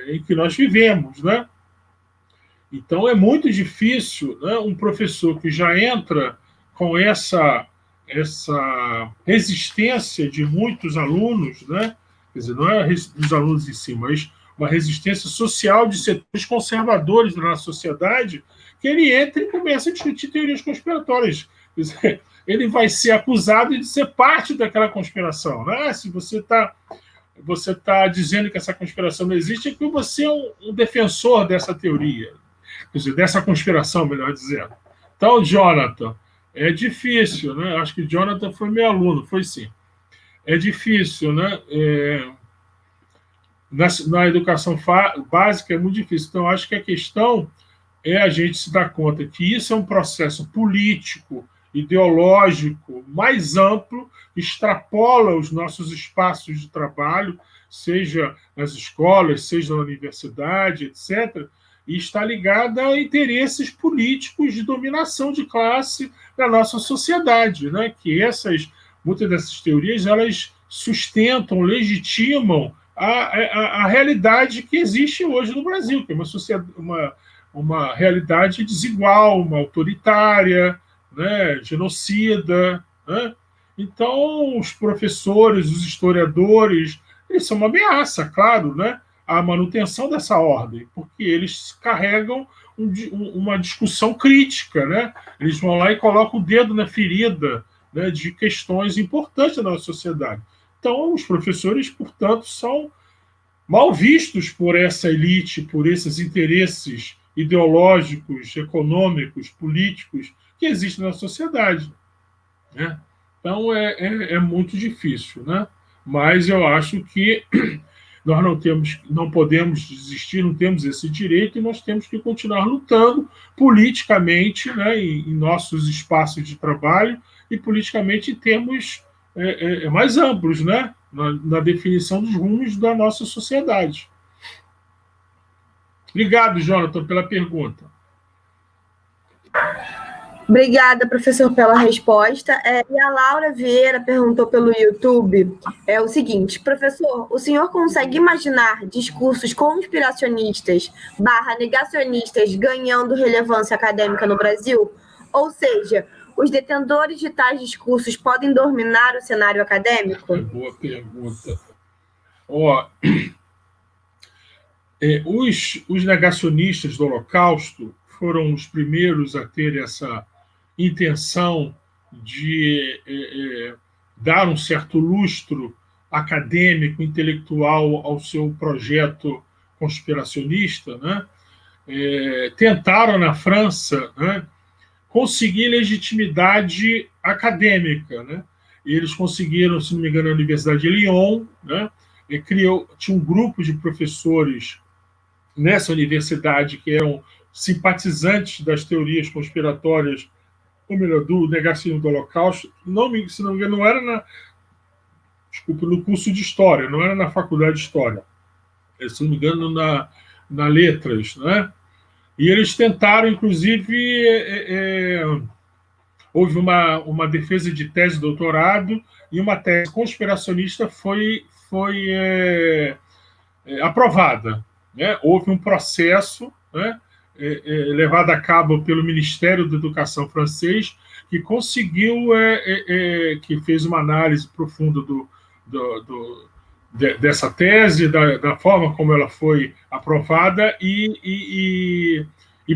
em que nós vivemos, né? Então, é muito difícil, né, um professor que já entra com essa resistência de muitos alunos, né? Quer dizer, não é dos alunos em si, mas uma resistência social de setores conservadores da nossa sociedade, que ele entra e começa a discutir teorias conspiratórias. Quer dizer, ele vai ser acusado de ser parte daquela conspiração, né? Se você está dizendo que essa conspiração não existe, é que você é um defensor dessa teoria, quer dizer, dessa conspiração, melhor dizendo. Então, Jonathan, é difícil, né? Acho que Jonathan foi meu aluno, foi sim. É difícil, né? Na educação básica é muito difícil. Então, acho que a questão é a gente se dar conta que isso é um processo político, ideológico, mais amplo, extrapola os nossos espaços de trabalho, seja nas escolas, seja na universidade, etc., e está ligada a interesses políticos de dominação de classe da nossa sociedade, né? Que muitas dessas teorias, elas sustentam, legitimam a realidade que existe hoje no Brasil, que é uma realidade desigual, uma autoritária, né, genocida, né? Então, os professores, os historiadores, eles são uma ameaça, claro, né, à manutenção dessa ordem, porque eles carregam uma discussão crítica, né? Eles vão lá e colocam o dedo na ferida, né, de questões importantes da nossa sociedade. Então, os professores, portanto, são mal vistos por essa elite, por esses interesses ideológicos, econômicos, políticos que existem na sociedade, né? Então, é muito difícil, né? Mas eu acho que nós não podemos desistir, não temos esse direito, e nós temos que continuar lutando politicamente, né, em nossos espaços de trabalho e politicamente em termos mais amplos, né, na definição dos rumos da nossa sociedade. Obrigado, Jonathan, pela pergunta. Obrigada, professor, pela resposta. E a Laura Vieira perguntou pelo YouTube o seguinte: professor, o senhor consegue imaginar discursos conspiracionistas / negacionistas ganhando relevância acadêmica no Brasil? Ou seja, os detentores de tais discursos podem dominar o cenário acadêmico? Boa pergunta. Os negacionistas do Holocausto foram os primeiros a ter essa intenção de dar um certo lustro acadêmico, intelectual ao seu projeto conspiracionista, né? Tentaram, na França, né, conseguir legitimidade acadêmica, né? E eles conseguiram, se não me engano, na Universidade de Lyon, né? Tinha um grupo de professores nessa universidade que eram simpatizantes das teorias conspiratórias, ou melhor, do negacionismo do Holocausto. Se não me engano, não era no curso de História, não era na Faculdade de História, se não me engano, na Letras, né? E eles tentaram, inclusive, houve uma defesa de tese de doutorado e uma tese conspiracionista foi aprovada, né? Houve um processo, né, levado a cabo pelo Ministério da Educação francês, que conseguiu, que fez uma análise profunda dessa tese, da forma como ela foi aprovada, e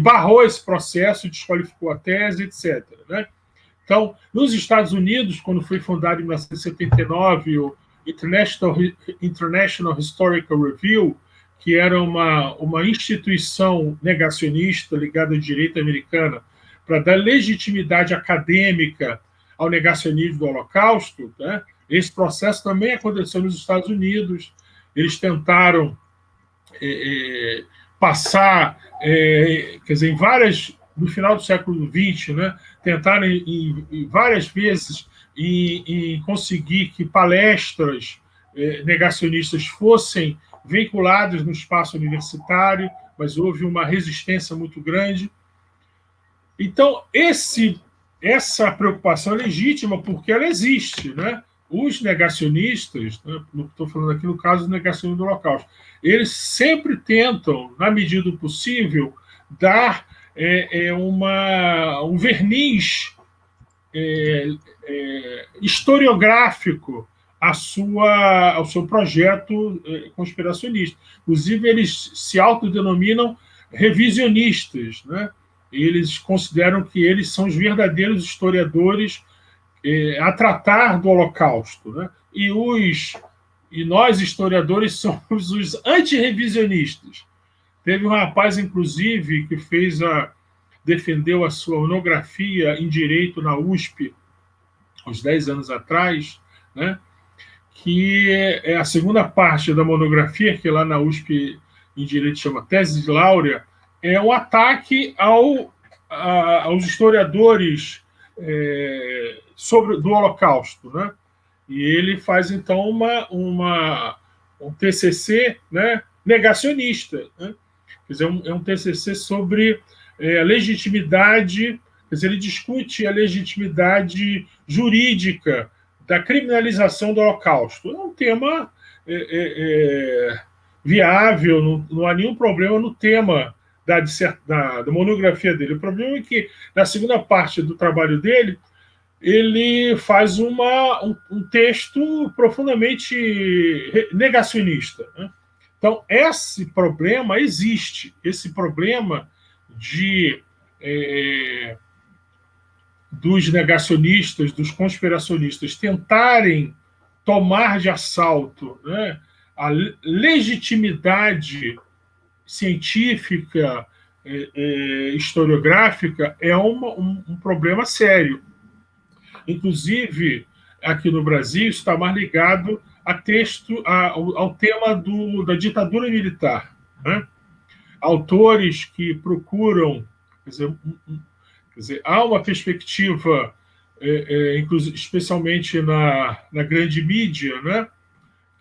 barrou esse processo, desqualificou a tese, etc., né? Então, nos Estados Unidos, quando foi fundado em 1979 International Historical Review, que era uma instituição negacionista ligada à direita americana para dar legitimidade acadêmica ao negacionismo do Holocausto, né? Esse processo também aconteceu nos Estados Unidos. Eles tentaram passar, quer dizer, no final do século XX, né, tentaram em várias vezes em conseguir que palestras negacionistas fossem vinculadas no espaço universitário, mas houve uma resistência muito grande. Então, essa preocupação é legítima porque ela existe, né? Os negacionistas, né, estou falando aqui no caso do negacionismo do Holocausto, eles sempre tentam, na medida do possível, dar um verniz historiográfico ao seu projeto conspiracionista. Inclusive, eles se autodenominam revisionistas, né? Eles consideram que eles são os verdadeiros historiadores a tratar do Holocausto, né? E nós, historiadores, somos os antirrevisionistas. Teve um rapaz, inclusive, que defendeu a sua monografia em Direito na USP, uns 10 anos atrás, né? Que é a segunda parte da monografia, que lá na USP em Direito chama Tese de Laurea, é um ataque aos historiadores do Holocausto, né? E ele faz, então, um TCC, né, negacionista, né? Quer dizer, é um TCC sobre a legitimidade, quer dizer, ele discute a legitimidade jurídica da criminalização do Holocausto. É um tema viável, não há nenhum problema no tema da monografia dele. O problema é que, na segunda parte do trabalho dele, ele faz um texto profundamente negacionista, né? Então, esse problema existe. Esse problema dos negacionistas, dos conspiracionistas tentarem tomar de assalto, né, a legitimidade científica, historiográfica, é um problema sério. Inclusive, aqui no Brasil, está mais ligado ao tema da ditadura militar, né? Autores que procuram, quer dizer, há uma perspectiva, especialmente na grande mídia, né,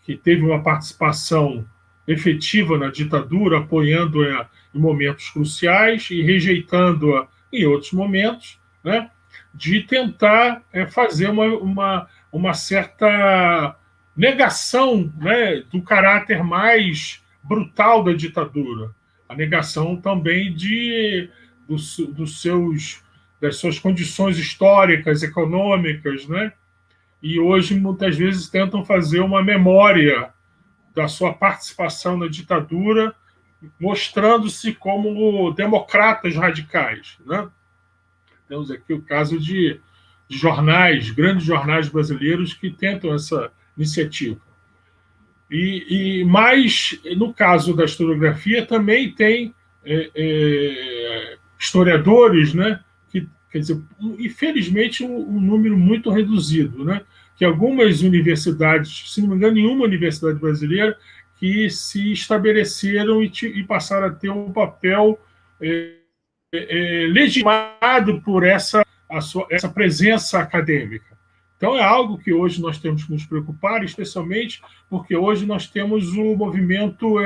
que teve uma participação efetiva na ditadura, apoiando-a em momentos cruciais e rejeitando-a em outros momentos, né, de tentar fazer uma certa negação, né, do caráter mais brutal da ditadura, a negação também das suas condições históricas, econômicas, né? E hoje, muitas vezes, tentam fazer uma memória da sua participação na ditadura, mostrando-se como democratas radicais, né? Temos aqui o caso de jornais, grandes jornais brasileiros que tentam essa iniciativa. Mas, no caso da historiografia, também tem historiadores, né, que, quer dizer, infelizmente, um número muito reduzido, né, que algumas universidades, se não me engano, nenhuma universidade brasileira, que se estabeleceram e passaram a ter um papel legitimado por essa presença acadêmica. Então, é algo que hoje nós temos que nos preocupar, especialmente porque hoje nós temos o movimento...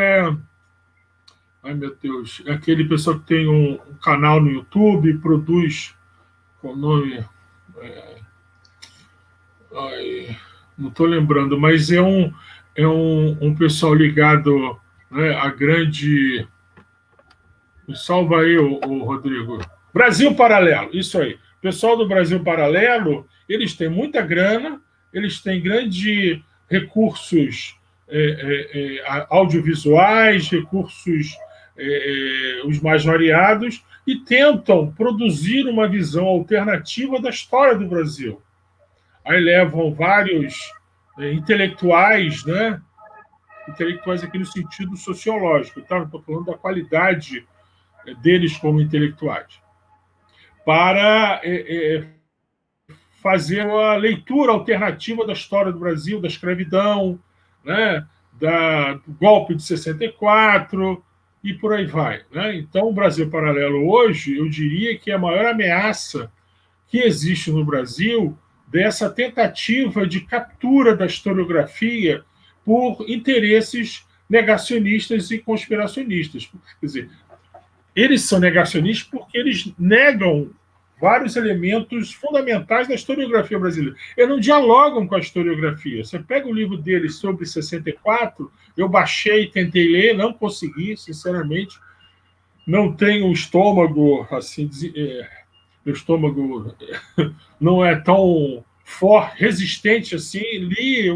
Ai, meu Deus, é aquele pessoal que tem um canal no YouTube, produz... Qual o nome? Não estou lembrando, mas é um pessoal ligado, né, a grande... Me salva aí, o Rodrigo. Brasil Paralelo, isso aí. O pessoal do Brasil Paralelo, eles têm muita grana, eles têm grandes recursos audiovisuais, recursos os mais variados, e tentam produzir uma visão alternativa da história do Brasil. Aí levam vários intelectuais, né? Intelectuais aqui no sentido sociológico, tá? Estou falando da qualidade deles como intelectuais, para fazer uma leitura alternativa da história do Brasil, da escravidão, né? Do golpe de 64 e por aí vai, né? Então, o Brasil Paralelo hoje, eu diria que é a maior ameaça que existe no Brasil dessa tentativa de captura da historiografia por interesses negacionistas e conspiracionistas. Quer dizer, eles são negacionistas porque eles negam vários elementos fundamentais da historiografia brasileira. Eles não dialogam com a historiografia. Você pega o livro deles sobre 64, eu baixei, tentei ler, não consegui, sinceramente. Não tenho estômago, assim, meu estômago não é tão forte, resistente assim. Li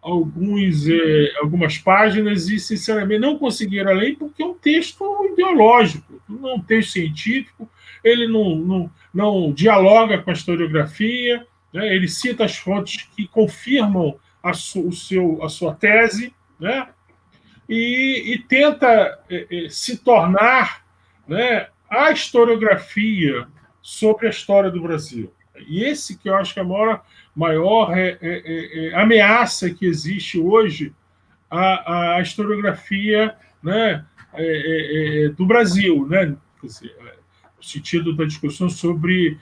algumas páginas e, sinceramente, não conseguiram ler porque é um texto ideológico, não é um texto científico, ele não dialoga com a historiografia, né? Ele cita as fontes que confirmam a sua tese, né? E tenta se tornar, né, a historiografia sobre a história do Brasil. E esse que eu acho que é a maior ameaça que existe hoje à historiografia, né, do Brasil, né? Quer dizer, no sentido da discussão sobre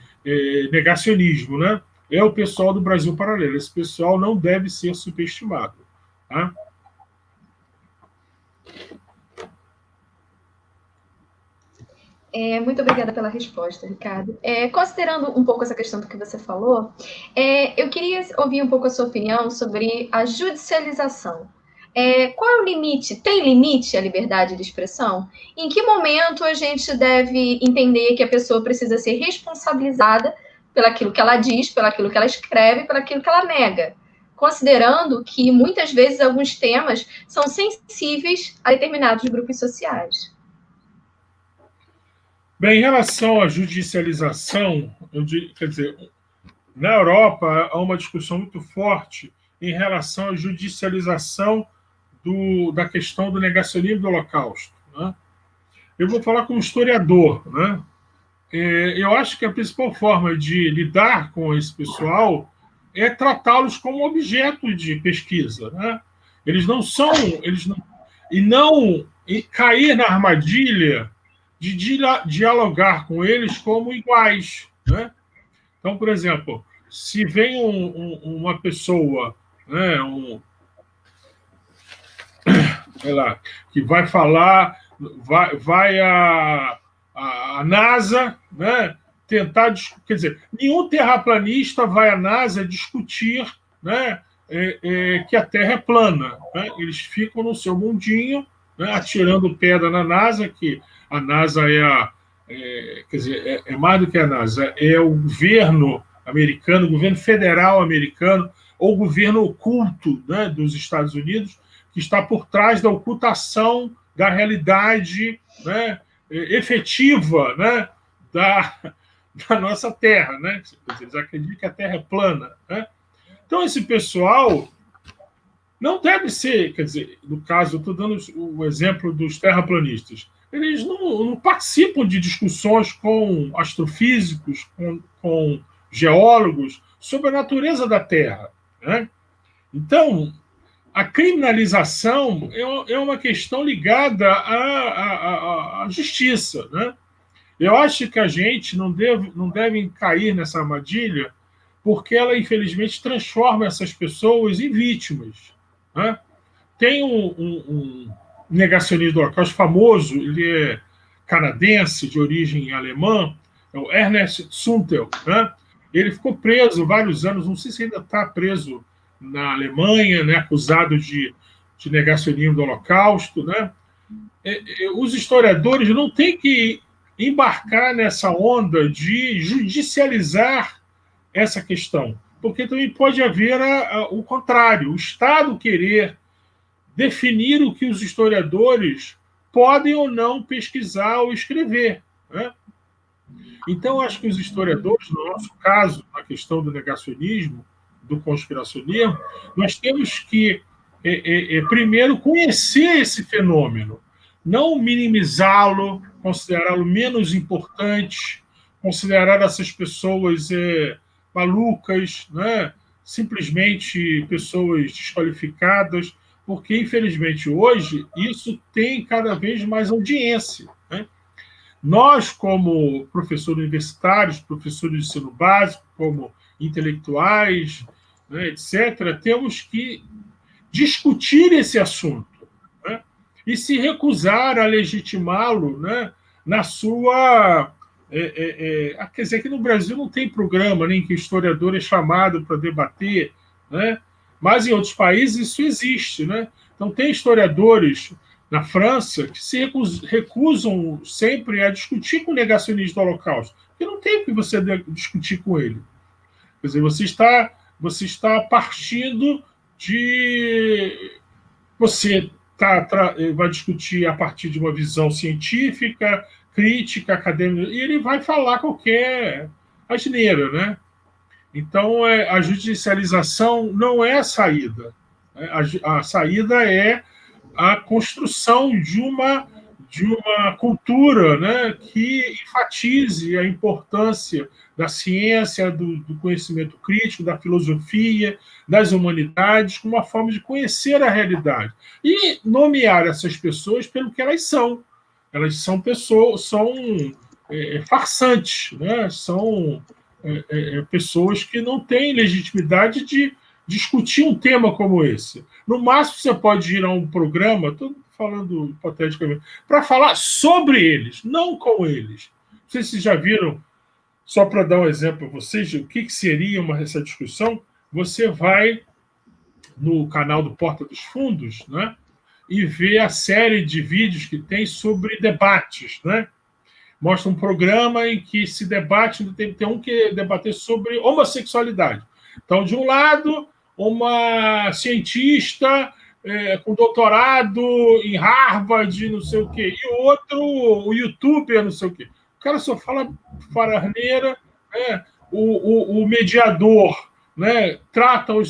negacionismo, né? É o pessoal do Brasil Paralelo. Esse pessoal não deve ser subestimado, tá? Muito obrigada pela resposta, Ricardo. Considerando um pouco essa questão do que você falou, eu queria ouvir um pouco a sua opinião sobre a judicialização. Qual é o limite? Tem limite à liberdade de expressão? Em que momento a gente deve entender que a pessoa precisa ser responsabilizada pelaquilo que ela diz, pelaquilo que ela escreve, pelaquilo que ela nega? Considerando que, muitas vezes, alguns temas são sensíveis a determinados grupos sociais. Bem, em relação à judicialização, quer dizer, na Europa há uma discussão muito forte em relação à judicialização da questão do negacionismo do Holocausto, né? Eu vou falar como historiador, né? Eu acho que a principal forma de lidar com esse pessoal é tratá-los como objeto de pesquisa, né? Eles não cair na armadilha de dialogar com eles como iguais, né? Então, por exemplo, se vem uma pessoa, né, sei lá, que vai falar, vai a NASA, né, tentar, quer dizer, nenhum terraplanista vai à NASA discutir, né, que a Terra é plana, né? Eles ficam no seu mundinho, né, atirando pedra na NASA, que a NASA quer dizer, é mais do que a NASA, é o governo americano, o governo federal americano, ou o governo oculto, né, dos Estados Unidos, que está por trás da ocultação da realidade, né, efetiva, né, da nossa Terra, né? Eles acreditam que a Terra é plana, né? Então, esse pessoal não deve ser, quer dizer, no caso, eu estou dando o exemplo dos terraplanistas, eles não participam de discussões com astrofísicos, com geólogos, sobre a natureza da Terra, né? Então, a criminalização é uma questão ligada à justiça, né? Eu acho que a gente não deve cair nessa armadilha, porque ela, infelizmente, transforma essas pessoas em vítimas, né? Tem um negacionista do Holocausto famoso, ele é canadense, de origem alemã, é o Ernest Zuntel, né? Ele ficou preso vários anos, não sei se ainda está preso na Alemanha, né, acusado de negacionismo do Holocausto, né? Os historiadores não têm que embarcar nessa onda de judicializar essa questão, porque também pode haver o contrário, o Estado querer definir o que os historiadores podem ou não pesquisar ou escrever, né? Então, acho que os historiadores, no nosso caso, na questão do negacionismo, do conspiracionismo, nós temos que, primeiro, conhecer esse fenômeno, não minimizá-lo, considerá-lo menos importante, considerar essas pessoas malucas, né? Simplesmente pessoas desqualificadas, porque, infelizmente, hoje, isso tem cada vez mais audiência, né? Nós, como professores universitários, professores de ensino básico, como intelectuais, né, etc., temos que discutir esse assunto, né, e se recusar a legitimá-lo, né, na sua... quer dizer, que no Brasil não tem programa nem que o historiador é chamado para debater, né, mas em outros países isso existe, né? Então, tem historiadores na França que se recusam sempre a discutir com o negacionista do Holocausto, porque não tem o que você discutir com ele. Quer dizer, você está partindo de... Você vai discutir a partir de uma visão científica, crítica, acadêmica, e ele vai falar qualquer asneira, né? Então, a judicialização não é a saída. A saída é a construção de uma cultura, né, que enfatize a importância da ciência, do conhecimento crítico, da filosofia, das humanidades, como uma forma de conhecer a realidade. E nomear essas pessoas pelo que elas são. Elas são pessoas, são farsantes, né? São pessoas que não têm legitimidade de discutir um tema como esse. No máximo, você pode ir a um programa, estou falando hipoteticamente, para falar sobre eles, não com eles. Não sei se vocês já viram, só para dar um exemplo para vocês, o que seria essa discussão. Você vai no canal do Porta dos Fundos, né, e vê a série de vídeos que tem sobre debates, né? Mostra um programa em que se debate, tem um que debater sobre homossexualidade. Então, de um lado, uma cientista com doutorado em Harvard, não sei o quê, e o outro, o youtuber, não sei o quê. O cara só fala fararneira, né? O mediador, né, trata-os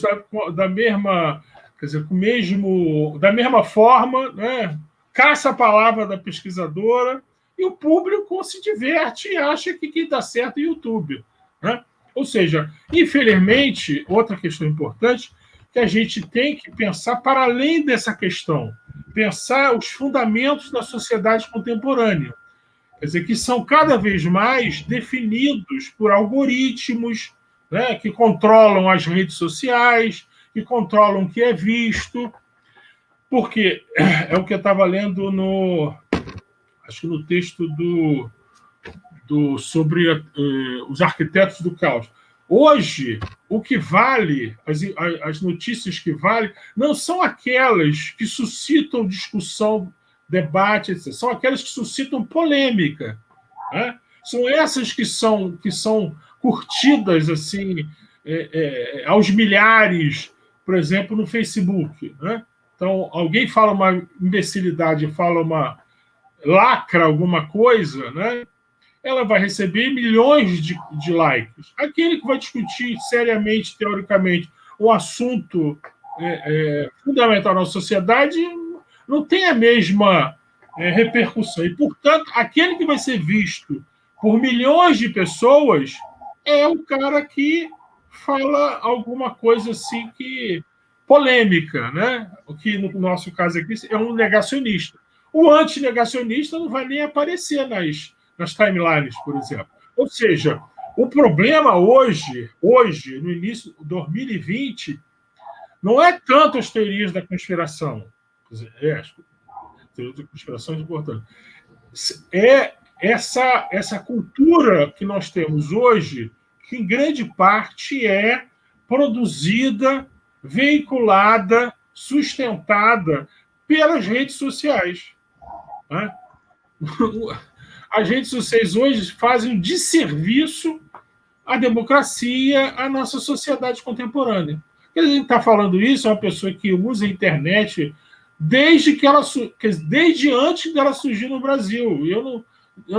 da mesma, quer dizer, da mesma forma, né? Caça a palavra da pesquisadora, e o público se diverte e acha que quem está certo é o YouTube, né? Ou seja, infelizmente, outra questão importante, que a gente tem que pensar para além dessa questão, pensar os fundamentos da sociedade contemporânea, quer dizer, que são cada vez mais definidos por algoritmos, né, que controlam as redes sociais, que controlam o que é visto, porque é o que eu estava lendo acho que no texto sobre os arquitetos do caos. Hoje, o que vale, as notícias que valem, não são aquelas que suscitam discussão, debate, etc. São aquelas que suscitam polêmica, né? São essas que são curtidas assim, aos milhares, por exemplo, no Facebook, né? Então, alguém fala uma imbecilidade, lacra alguma coisa, né? Ela vai receber milhões de likes. Aquele que vai discutir seriamente, teoricamente, um assunto fundamental na sociedade não tem a mesma repercussão. E, portanto, aquele que vai ser visto por milhões de pessoas é o cara que fala alguma coisa assim polêmica, né? O que, no nosso caso aqui, é um negacionista. O antinegacionista não vai nem aparecer nas timelines, por exemplo. Ou seja, o problema hoje, no início de 2020, não é tanto as teorias da conspiração. Quer dizer, as teorias da conspiração é importante. É essa cultura que nós temos hoje, que em grande parte é produzida, veiculada, sustentada pelas redes sociais, né? As redes sociais hoje fazem um desserviço à democracia, à nossa sociedade contemporânea. A gente está falando isso, é uma pessoa que usa a internet desde antes dela surgir no Brasil. Eu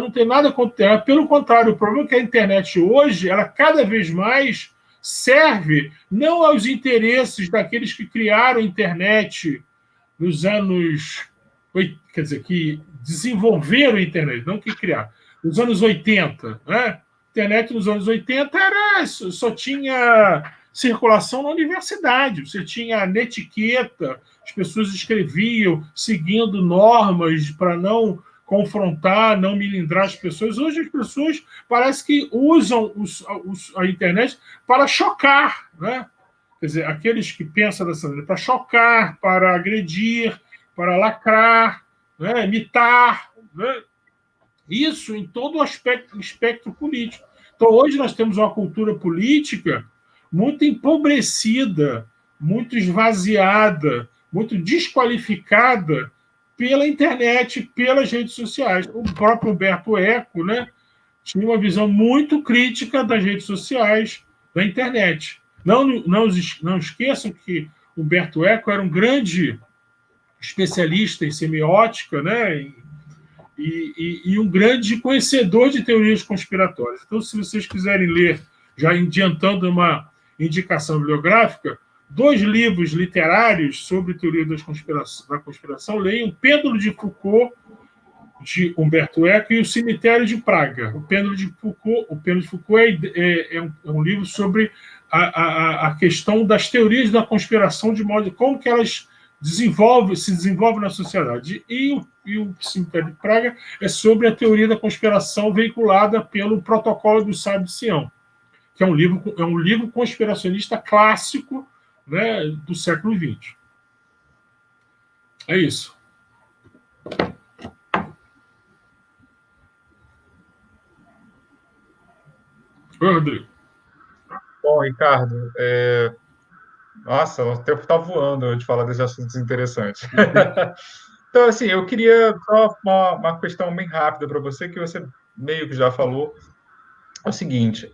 não tenho nada contra ela. Pelo contrário, o problema é que a internet hoje, ela cada vez mais serve não aos interesses daqueles que criaram a internet nos anos... Quer dizer, que desenvolveram a internet, não que criaram. Nos anos 80, né? A internet nos anos 80 só tinha circulação na universidade. Você tinha netiqueta, as pessoas escreviam seguindo normas para não confrontar, não melindrar as pessoas. Hoje as pessoas parece que usam a internet para chocar, né? Quer dizer, aqueles que pensam dessa maneira, para chocar, para agredir, para lacrar, né? Imitar, né? Isso em todo o espectro político. Então, hoje nós temos uma cultura política muito empobrecida, muito esvaziada, muito desqualificada pela internet, pelas redes sociais. O próprio Humberto Eco, né, tinha uma visão muito crítica das redes sociais, da internet. Não esqueçam que Humberto Eco era um grande especialista em semiótica, né, e um grande conhecedor de teorias conspiratórias. Então, se vocês quiserem ler, já adiantando uma indicação bibliográfica, 2 livros literários sobre teoria da conspiração, leiam Pêndulo de Foucault, de Humberto Eco, e O Cemitério de Praga. O Pêndulo de Foucault é um livro sobre a questão das teorias da conspiração, de modo como que elas se desenvolvem na sociedade. E o Cemitério de Praga é sobre a teoria da conspiração veiculada pelo Protocolo do Sábio de Sião, que é um livro conspiracionista clássico, né, do século XX. É isso. Oi, Rodrigo. Bom, Ricardo, nossa, o tempo está voando de falar desses assuntos interessantes. Então, assim, eu queria só uma questão bem rápida para você, que você meio que já falou. É o seguinte,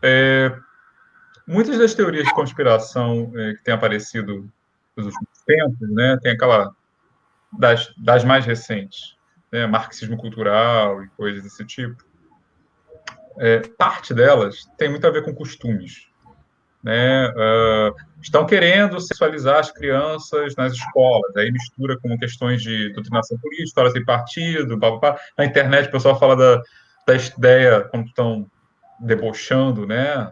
muitas das teorias de conspiração que têm aparecido nos últimos tempos, né, tem aquela das mais recentes, né, marxismo cultural e coisas desse tipo, parte delas tem muito a ver com costumes, né? Estão querendo sexualizar as crianças nas escolas, aí mistura com questões de doutrinação política, história sem partido, blá, blá, blá. Na internet o pessoal fala da ideia, quando estão debochando, né?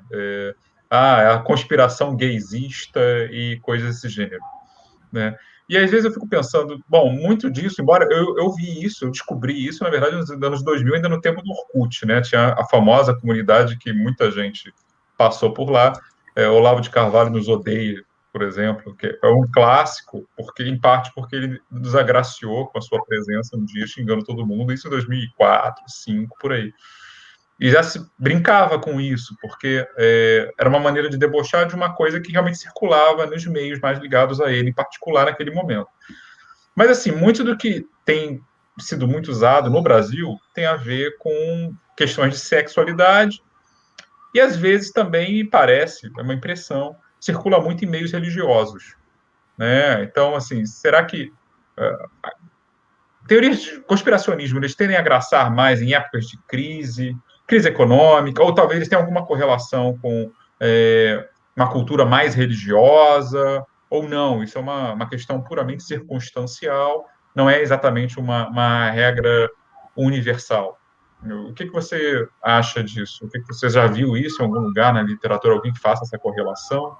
A conspiração gaysista e coisas desse gênero, né? E às vezes eu fico pensando, bom, muito disso, embora eu vi isso, eu descobri isso, na verdade, nos anos 2000, ainda no tempo do Orkut, né? Tinha a famosa comunidade que muita gente passou por lá. Olavo de Carvalho nos odeia, por exemplo, que é um clássico, em parte porque ele nos agraciou com a sua presença um dia xingando todo mundo, isso em 2004, 2005, por aí. E já se brincava com isso, porque era uma maneira de debochar de uma coisa que realmente circulava nos meios mais ligados a ele, em particular naquele momento. Mas, assim, muito do que tem sido muito usado no Brasil tem a ver com questões de sexualidade e, às vezes, também, parece, é uma impressão, circula muito em meios religiosos, né? Então, assim, será que teorias de conspiracionismo eles tendem a agraçar mais em épocas de crise econômica, ou talvez eles tenham alguma correlação com uma cultura mais religiosa, ou não, isso é uma questão puramente circunstancial, não é exatamente uma regra universal. O que você acha disso? O que você já viu isso em algum lugar na literatura, alguém que faça essa correlação?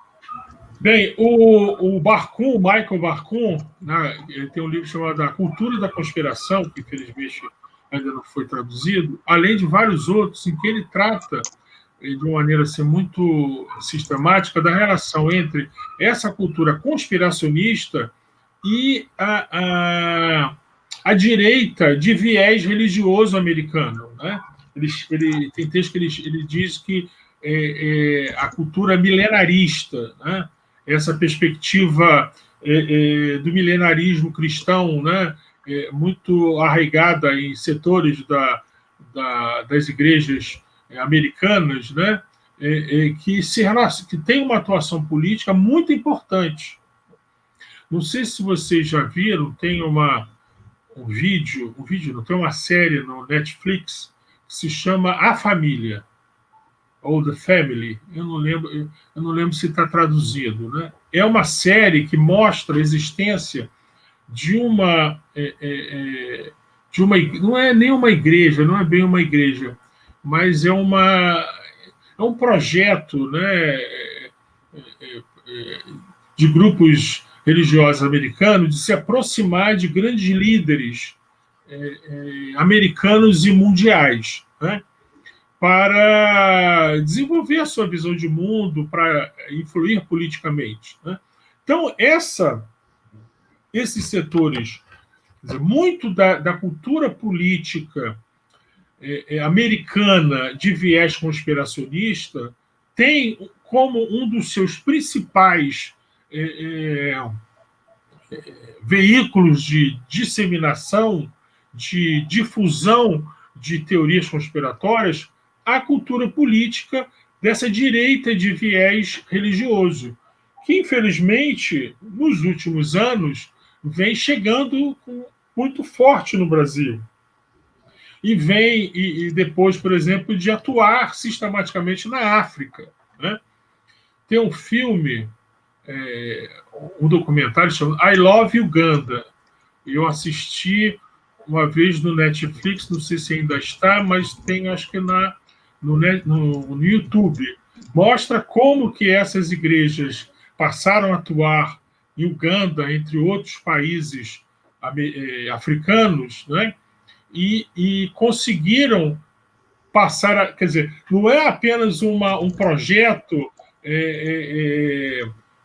Bem, o Barkun, Michael Barkun, né, ele tem um livro chamado A Cultura da Conspiração, que infelizmente ainda não foi traduzido, além de vários outros, em que ele trata de uma maneira assim, muito sistemática da relação entre essa cultura conspiracionista e a direita de viés religioso americano, né? Ele tem texto que ele diz que a cultura milenarista, né? Essa perspectiva do milenarismo cristão, né? Muito arraigada em setores das igrejas americanas, né? Que tem uma atuação política muito importante. Não sei se vocês já viram, tem um vídeo, não, tem uma série no Netflix que se chama A Família. ou The Family, eu não lembro se está traduzido, né? É uma série que mostra a existência de uma não é nem uma igreja, não é bem uma igreja, mas é um projeto, né, de grupos religiosos americanos de se aproximar de grandes líderes americanos e mundiais, né, para desenvolver a sua visão de mundo, para influir politicamente, né? Então, esses setores, quer dizer, muito da cultura política americana de viés conspiracionista tem como um dos seus principais veículos de disseminação, de difusão de teorias conspiratórias, a cultura política dessa direita de viés religioso, que, infelizmente, nos últimos anos, vem chegando muito forte no Brasil. E depois, por exemplo, de atuar sistematicamente na África, né? Tem um filme, um documentário chamado I Love Uganda. Eu assisti uma vez no Netflix, não sei se ainda está, mas tem, acho que no YouTube. Mostra como que essas igrejas passaram a atuar em Uganda, entre outros países africanos, né? E conseguiram passar quer dizer, não é apenas um projeto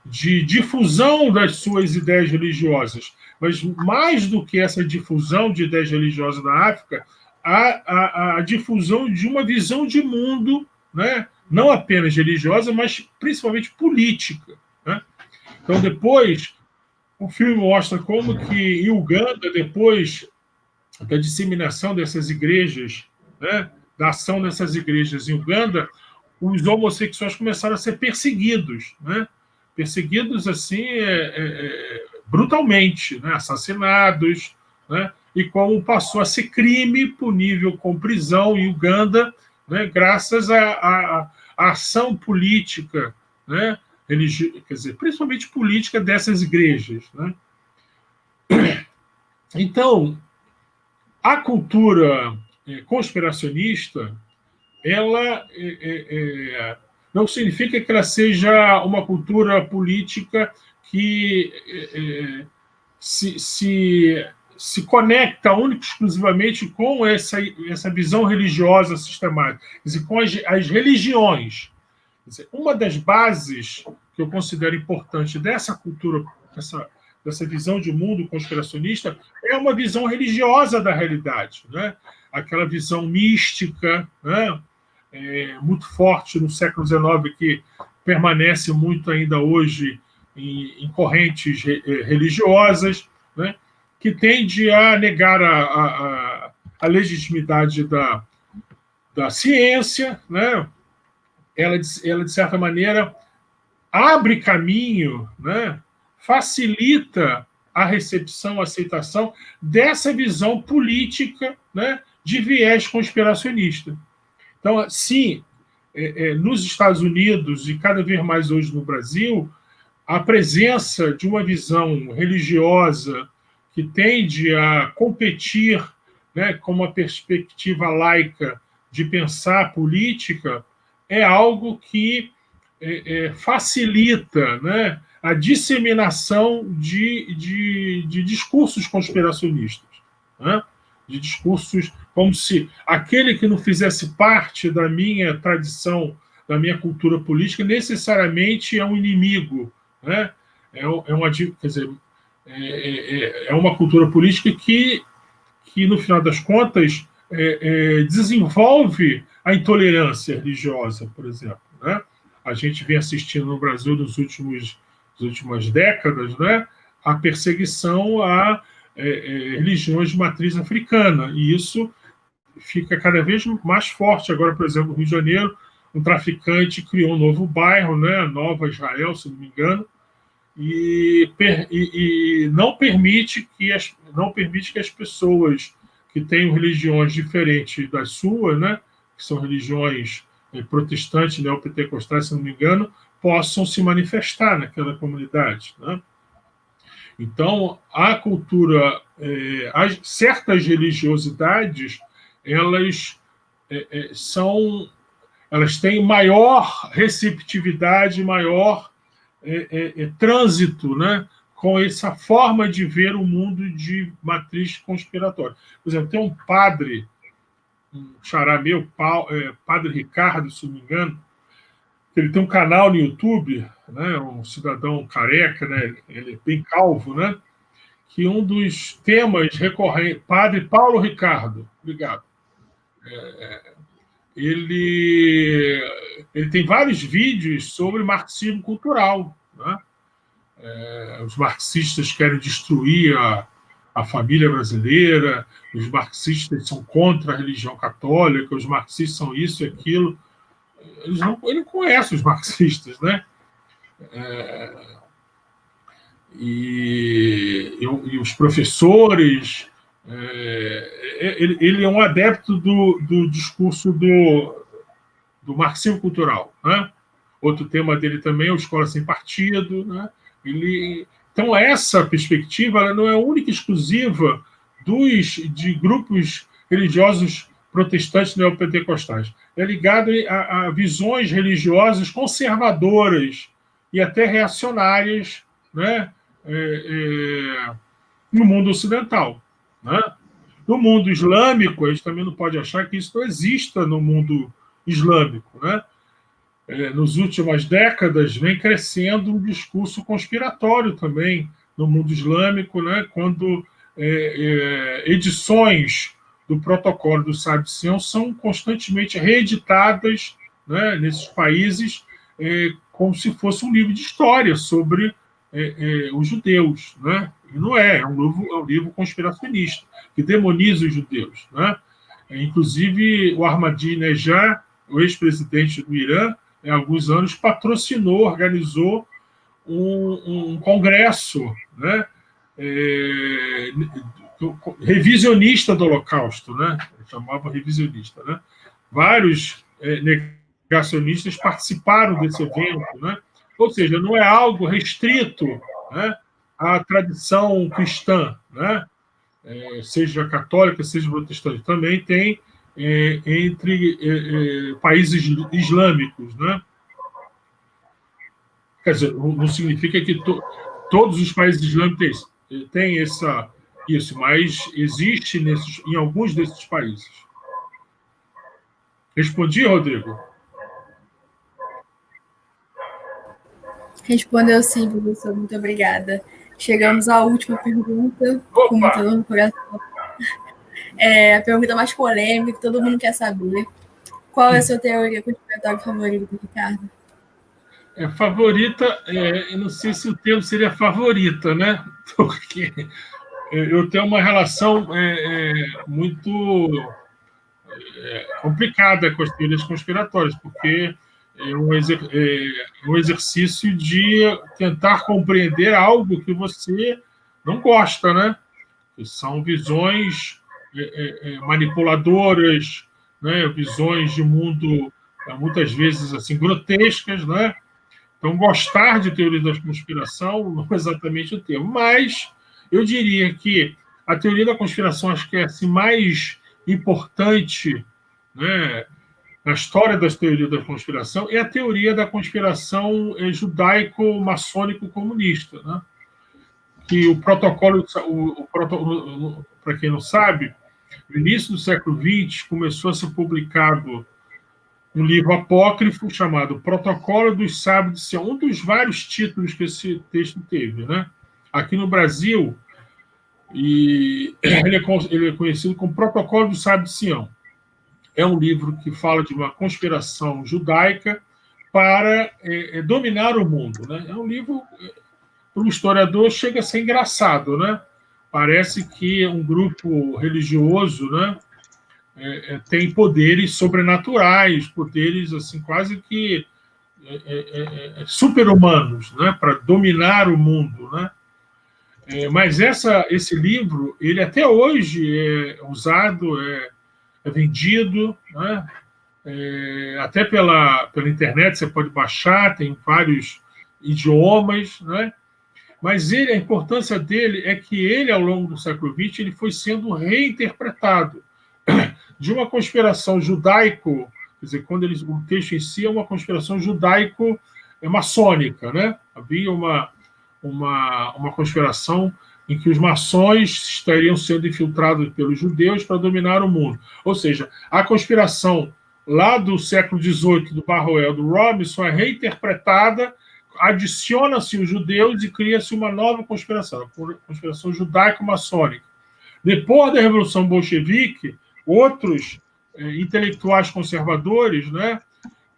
de difusão das suas ideias religiosas, mas mais do que essa difusão de ideias religiosas na África, a difusão de uma visão de mundo, né? Não apenas religiosa, mas principalmente política, né? Então, depois, o filme mostra como que em Uganda, depois da disseminação dessas igrejas, né, da ação dessas igrejas em Uganda, os homossexuais começaram a ser perseguidos, né? Perseguidos assim brutalmente, né? Assassinados, né? E como passou a ser crime punível com prisão em Uganda, né? Graças à ação política, né? Quer dizer, principalmente política dessas igrejas, né? Então, a cultura conspiracionista, ela não significa que ela seja uma cultura política que se conecta única e exclusivamente com essa visão religiosa sistemática, quer dizer, com as religiões. Quer dizer, uma das bases que eu considero importante dessa cultura, dessa visão de mundo conspiracionista, é uma visão religiosa da realidade, né? Aquela visão mística, né? Muito forte no século XIX, que permanece muito ainda hoje em correntes religiosas, né? Que tende a negar a legitimidade da ciência, né? Ela, de certa maneira, abre caminho, né? Facilita a recepção, a aceitação dessa visão política, né? De viés conspiracionista. Então, sim, nos Estados Unidos e cada vez mais hoje no Brasil, a presença de uma visão religiosa que tende a competir, né, com uma perspectiva laica de pensar a política é algo que facilita, né, a disseminação de discursos conspiracionistas, né? De discursos como se aquele que não fizesse parte da minha tradição, da minha cultura política, necessariamente é um inimigo, né? Quer dizer, é uma cultura política que no final das contas, desenvolve a intolerância religiosa, por exemplo, né? A gente vem assistindo no Brasil nas últimas décadas, né, a perseguição a religiões de matriz africana, e isso fica cada vez mais forte. Agora, por exemplo, no Rio de Janeiro, um traficante criou um novo bairro, né, Nova Israel, se não me engano, e não permite que as pessoas que tenham religiões diferentes das suas, né, que são religiões protestantes, neopentecostais, se não me engano, possam se manifestar naquela comunidade, né? Então, a cultura, certas religiosidades, elas têm maior receptividade, maior trânsito, né, com essa forma de ver o mundo de matriz conspiratória. Por exemplo, tem um padre, um xará meu, padre Ricardo, se não me engano, ele tem um canal no YouTube, né, um cidadão careca, né, ele é bem calvo, né, que um dos temas recorrentes, padre Paulo Ricardo, obrigado, ele tem vários vídeos sobre marxismo cultural, né? Os marxistas querem destruir a família brasileira, os marxistas são contra a religião católica, os marxistas são isso e aquilo. Ele não conhece os marxistas, né? E os professores... ele é um adepto do discurso do marxismo cultural, né? Outro tema dele também é o Escola Sem Partido, né? Então, essa perspectiva ela não é única e exclusiva de grupos religiosos protestantes neopentecostais. É ligado a visões religiosas conservadoras e até reacionárias, né? No mundo ocidental, né? No mundo islâmico, a gente também não pode achar que isso não exista no mundo islâmico, né? Nas últimas décadas, vem crescendo um discurso conspiratório também no mundo islâmico, né? Quando edições do protocolo do Sábio de Sião são constantemente reeditadas, né, nesses países, como se fosse um livro de história sobre os judeus, né? E não é um livro conspiracionista, que demoniza os judeus, né? Inclusive, o Ahmadinejad, o ex-presidente do Irã, há alguns anos, patrocinou, organizou um congresso, né, revisionista do Holocausto, né? Chamava revisionista, né? Vários negacionistas participaram desse evento, né? Ou seja, não é algo restrito, né, à tradição cristã, né? Seja católica, seja protestante. Também tem entre países islâmicos, né? Quer dizer, não significa que todos os países islâmicos têm isso, mas existe em alguns desses países. Respondi, Rodrigo? Respondeu sim, professor. Muito obrigada. Chegamos à última pergunta. Opa! Com muita dor no coração. A pergunta mais polêmica, todo mundo quer saber. Qual é a sua teoria conspiratória favorita, Ricardo? Favorita, eu não sei se o termo seria favorita, né? Porque eu tenho uma relação muito complicada com as teorias conspiratórias, porque é um exercício de tentar compreender algo que você não gosta, né? Que são visões manipuladoras, né? Visões de mundo muitas vezes assim grotescas, né? Então, gostar de teoria da conspiração não é exatamente o termo, mas eu diria que a teoria da conspiração acho que é assim, mais importante, né, na história das teorias da conspiração é a teoria da conspiração judaico-maçônico-comunista, né? Que o protocolo, para quem não sabe, no início do século XX começou a ser publicado um livro apócrifo chamado Protocolo dos Sábios de Sião, um dos vários títulos que esse texto teve, né? Aqui no Brasil, e ele é conhecido como Protocolo dos Sábios de Sião. É um livro que fala de uma conspiração judaica para dominar o mundo, né? É um livro, para um historiador, chega a ser engraçado, né? Parece que um grupo religioso, né, tem poderes sobrenaturais, poderes assim quase que super-humanos, né, para dominar o mundo, né? Mas esse livro, ele até hoje é usado, é vendido, né? até pela internet você pode baixar, tem vários idiomas, né? Mas a importância dele é que ele, ao longo do século XX, ele foi sendo reinterpretado de uma conspiração judaico, quer dizer, o texto em si é uma conspiração judaico-maçônica, né? Havia uma conspiração em que os maçons estariam sendo infiltrados pelos judeus para dominar o mundo. Ou seja, a conspiração lá do século XVIII, do Barroel, do Robinson, é reinterpretada, adiciona-se os judeus e cria-se uma nova conspiração, a conspiração judaico-maçônica. Depois da Revolução Bolchevique, outros intelectuais conservadores, né,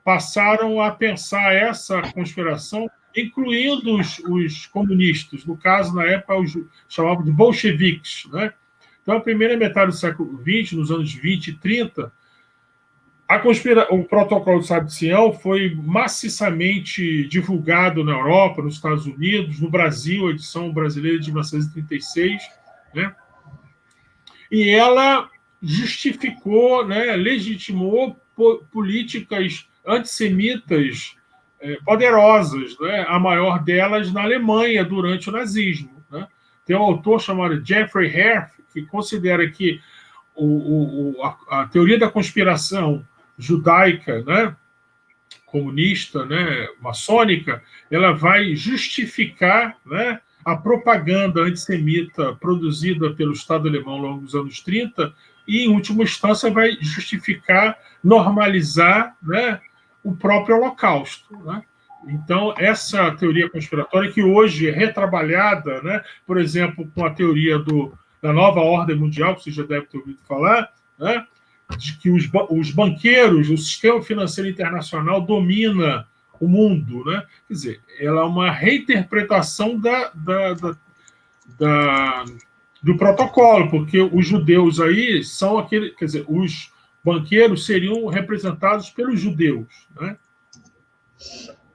passaram a pensar essa conspiração, incluindo os comunistas, no caso, na época, os chamavam de bolcheviques. Né? Então, a primeira metade do século XX, nos anos 20 e 30, o protocolo do Sábio de Sião foi maciçamente divulgado na Europa, nos Estados Unidos, no Brasil, a edição brasileira de 1936, né? E ela justificou, né, legitimou políticas antissemitas poderosas, né? A maior delas na Alemanha, durante o nazismo. Né? Tem um autor chamado Jeffrey Herf, que considera que a teoria da conspiração judaica, né, comunista, né, maçônica, ela vai justificar, né, a propaganda antissemita produzida pelo Estado alemão ao longo dos anos 30 e, em última instância, vai justificar, normalizar, né, o próprio Holocausto. Né? Então, essa teoria conspiratória, que hoje é retrabalhada, né, por exemplo, com a teoria da nova ordem mundial, que você já deve ter ouvido falar, né, de que os banqueiros, o sistema financeiro internacional domina o mundo, né? Quer dizer, ela é uma reinterpretação do protocolo, porque os judeus aí são aqueles, quer dizer, os banqueiros seriam representados pelos judeus, né?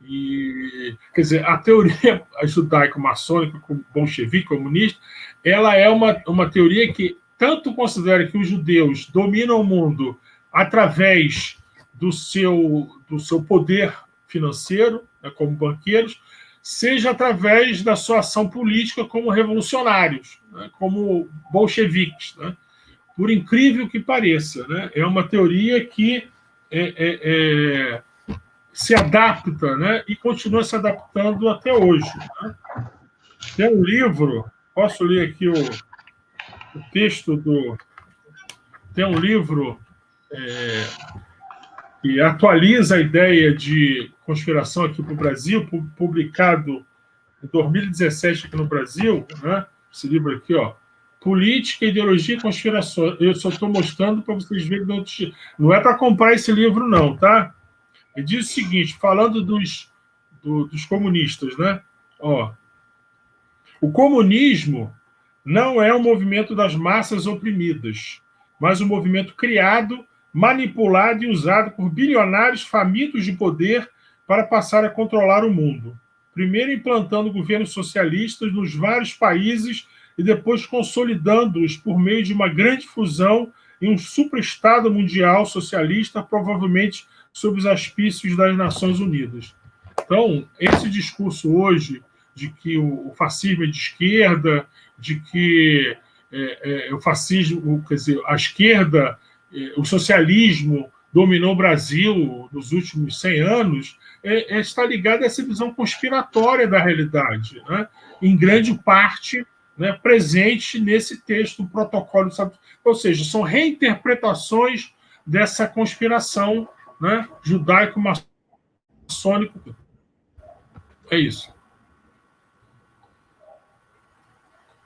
E, quer dizer, a teoria judaico-maçônica, bolchevique, comunista, ela é uma teoria que tanto considera que os judeus dominam o mundo através do seu poder financeiro, né, como banqueiros, seja através da sua ação política como revolucionários, né, como bolcheviques. Né? Por incrível que pareça, né, é uma teoria que se adapta, né, e continua se adaptando até hoje. Né? Tem um livro, posso ler aqui o texto do... Tem um livro que atualiza a ideia de conspiração aqui para o Brasil, publicado em 2017 aqui no Brasil, né? Esse livro aqui, ó, Política, Ideologia e Conspiração. Eu só estou mostrando para vocês verem. Não é para comprar esse livro, não, tá? Ele diz o seguinte, falando dos comunistas, né? Ó, o comunismo não é um movimento das massas oprimidas, mas um movimento criado, manipulado e usado por bilionários famintos de poder para passar a controlar o mundo. Primeiro implantando governos socialistas nos vários países e depois consolidando-os por meio de uma grande fusão em um superestado mundial socialista, provavelmente sob os auspícios das Nações Unidas. Então, esse discurso hoje de que o fascismo é de esquerda, de que o fascismo, quer dizer, a esquerda, o socialismo dominou o Brasil nos últimos 100 anos, está ligado a essa visão conspiratória da realidade, né? Em grande parte, né, presente nesse texto, o protocolo, sabe? Ou seja, são reinterpretações dessa conspiração, né, judaico-maçônico. É isso.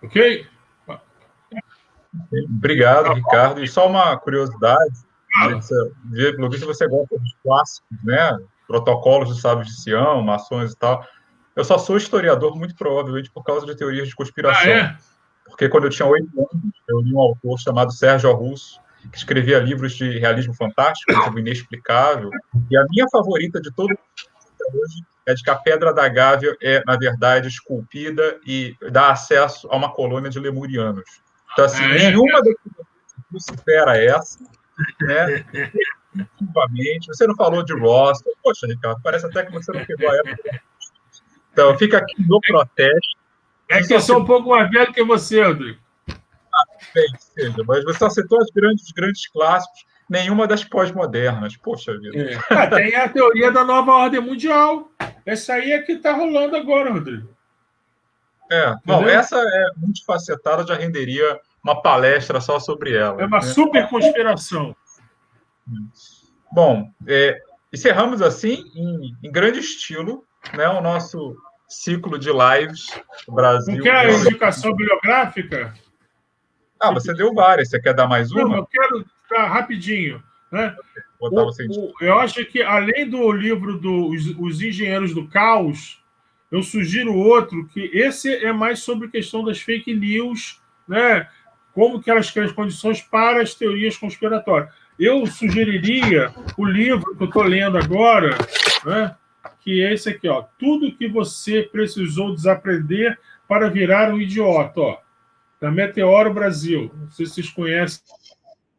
Ok? Obrigado, Ricardo. E só uma curiosidade, pelo visto você gosta dos clássicos, né? Protocolos do Sábio de Sião, maçons e tal. Eu só sou historiador, muito provavelmente por causa de teorias de conspiração. Porque quando eu tinha 8 anos, eu li um autor chamado Sérgio Russo, que escrevia livros de realismo fantástico, tipo Inexplicável, e a minha favorita de todos hoje é de que a Pedra da Gávea é, na verdade, esculpida e dá acesso a uma colônia de lemurianos. Então, assim, nenhuma das que supera essa, né? Ativamente. Você não falou de Ross. Poxa, Ricardo, parece até que você não pegou a época. Então, fica aqui no protesto. É que eu sou um pouco mais velho que você, Rodrigo. Bem, seja, mas você só citou os grandes clássicos, nenhuma das pós-modernas. Poxa vida. Tem a teoria da nova ordem mundial. Essa aí é que está rolando agora, Rodrigo. Bom, essa é multifacetada, já renderia uma palestra só sobre ela. É uma super conspiração. Bom, encerramos assim, em grande estilo, né, o nosso ciclo de lives Brasil. Não quer a indicação bibliográfica? Você deu várias. Você quer dar mais uma? Não, eu quero ficar rapidinho. Né? Eu acho que, além do livro Os Engenheiros do Caos, eu sugiro outro, que esse é mais sobre a questão das fake news, né? Como que elas criam as condições para as teorias conspiratórias. Eu sugeriria o livro que eu estou lendo agora, né? Que é esse aqui, ó, Tudo que você precisou desaprender para virar um idiota, ó, da Meteoro Brasil. Não sei se vocês conhecem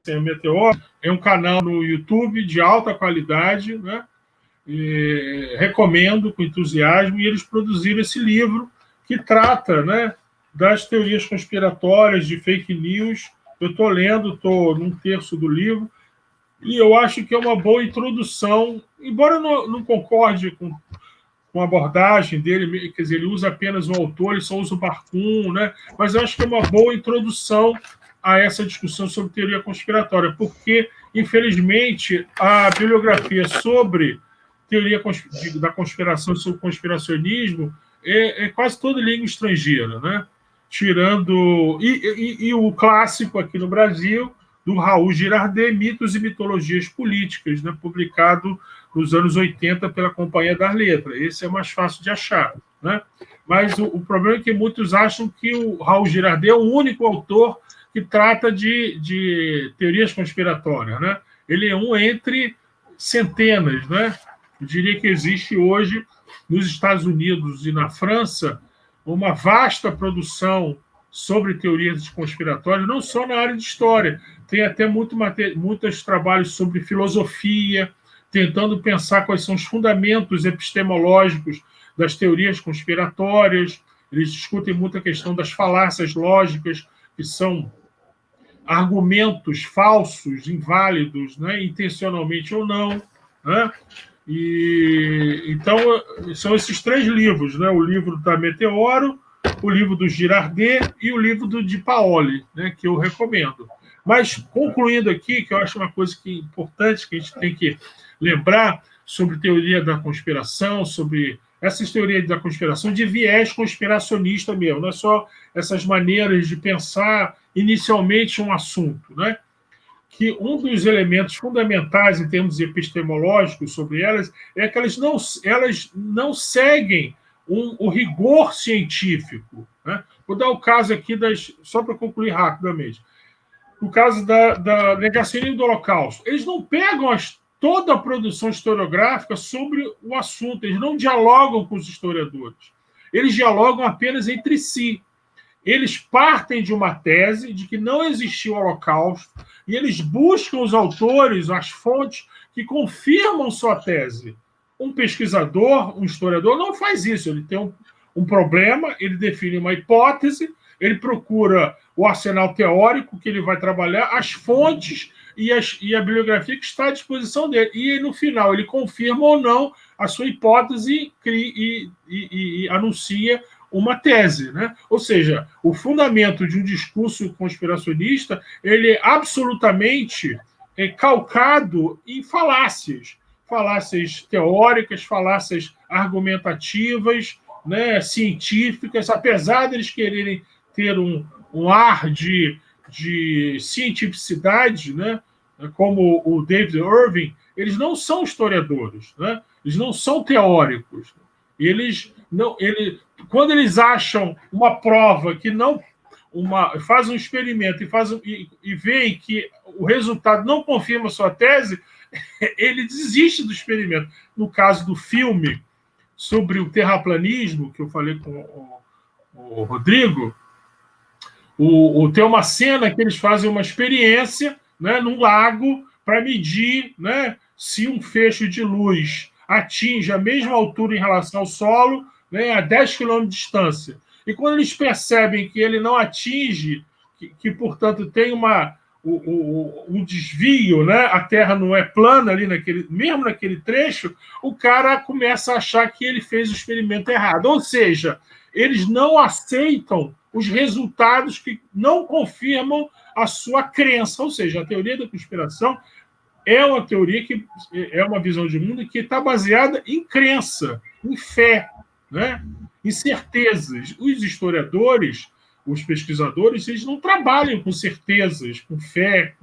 a Meteoro, é um canal no YouTube de alta qualidade, né? Recomendo com entusiasmo, e eles produziram esse livro que trata, né, das teorias conspiratórias, de fake news. Eu estou lendo, estou num terço do livro, e eu acho que é uma boa introdução, embora eu não concorde com a abordagem dele, quer dizer, ele usa apenas o autor, ele só usa o Barkun, né? Mas eu acho que é uma boa introdução a essa discussão sobre teoria conspiratória, porque, infelizmente, a bibliografia sobre teoria da conspiração, sobre conspiracionismo, é quase toda língua estrangeira, né? Tirando... E o clássico aqui no Brasil, do Raul Girardet, Mitos e Mitologias Políticas, né? Publicado nos anos 80 pela Companhia das Letras. Esse é mais fácil de achar, né? Mas o problema é que muitos acham que o Raul Girardet é o único autor que trata de teorias conspiratórias, né? Ele é um entre centenas, né? Eu diria que existe hoje, nos Estados Unidos e na França, uma vasta produção sobre teorias conspiratórias, não só na área de história. Tem até muitos trabalhos sobre filosofia, tentando pensar quais são os fundamentos epistemológicos das teorias conspiratórias. Eles discutem muito a questão das falácias lógicas, que são argumentos falsos, inválidos, né, intencionalmente ou não, né? Então, são esses 3 livros, né? O livro da Meteoro, o livro do Girardet e o livro do Di Paoli, né? Que eu recomendo. Mas, concluindo aqui, que eu acho uma coisa importante que a gente tem que lembrar sobre teoria da conspiração, sobre essas teorias da conspiração de viés conspiracionista mesmo, não é só essas maneiras de pensar inicialmente um assunto, né? Que um dos elementos fundamentais em termos epistemológicos sobre elas é que elas não seguem o rigor científico, né? Vou dar o caso aqui, só para concluir rapidamente. O caso da negacionismo do Holocausto. Eles não pegam toda a produção historiográfica sobre o assunto, eles não dialogam com os historiadores. Eles dialogam apenas entre si. Eles partem de uma tese de que não existiu o Holocausto e eles buscam os autores, as fontes que confirmam sua tese. Um pesquisador, um historiador, não faz isso. Ele tem um problema, ele define uma hipótese, ele procura o arsenal teórico que ele vai trabalhar, as fontes e a bibliografia que está à disposição dele. E, no final, ele confirma ou não a sua hipótese e anuncia uma tese, né? Ou seja, o fundamento de um discurso conspiracionista ele é absolutamente calcado em falácias teóricas, falácias argumentativas, né, científicas, apesar de eles quererem ter um ar de cientificidade, né, como o David Irving, eles não são historiadores, né? Eles não são teóricos. Quando eles acham uma prova que não faz um experimento e veem que o resultado não confirma a sua tese, ele desiste do experimento. No caso do filme sobre o terraplanismo, que eu falei com o Rodrigo, tem uma cena que eles fazem uma experiência, né, num lago para medir, né, se um feixe de luz atinge a mesma altura em relação ao solo, né, a 10 km de distância. E quando eles percebem que ele não atinge, portanto, tem um desvio, né, a Terra não é plana ali mesmo naquele trecho, o cara começa a achar que ele fez o experimento errado. Ou seja, eles não aceitam os resultados que não confirmam a sua crença. Ou seja, a teoria da conspiração é uma teoria que é uma visão de mundo que está baseada em crença, em fé, né? Em certezas. Os historiadores, os pesquisadores, eles não trabalham com certezas, com fé,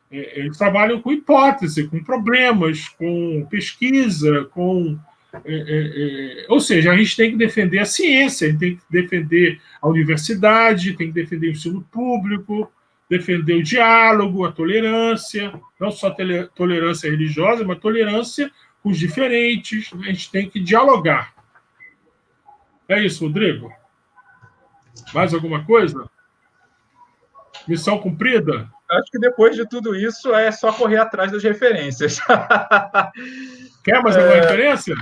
eles trabalham com hipótese, com problemas, com pesquisa, ou seja, a gente tem que defender a ciência, a gente tem que defender a universidade, tem que defender o ensino público, defender o diálogo, a tolerância, não só tolerância religiosa, mas tolerância com os diferentes. A gente tem que dialogar. É isso, Rodrigo? Mais alguma coisa? Missão cumprida? Acho que depois de tudo isso é só correr atrás das referências. Quer mais alguma referência?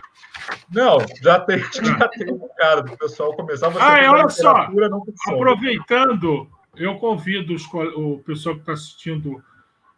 Não, já tem um bocado do pessoal começar. Olha só, aproveitando, eu convido o pessoal que está assistindo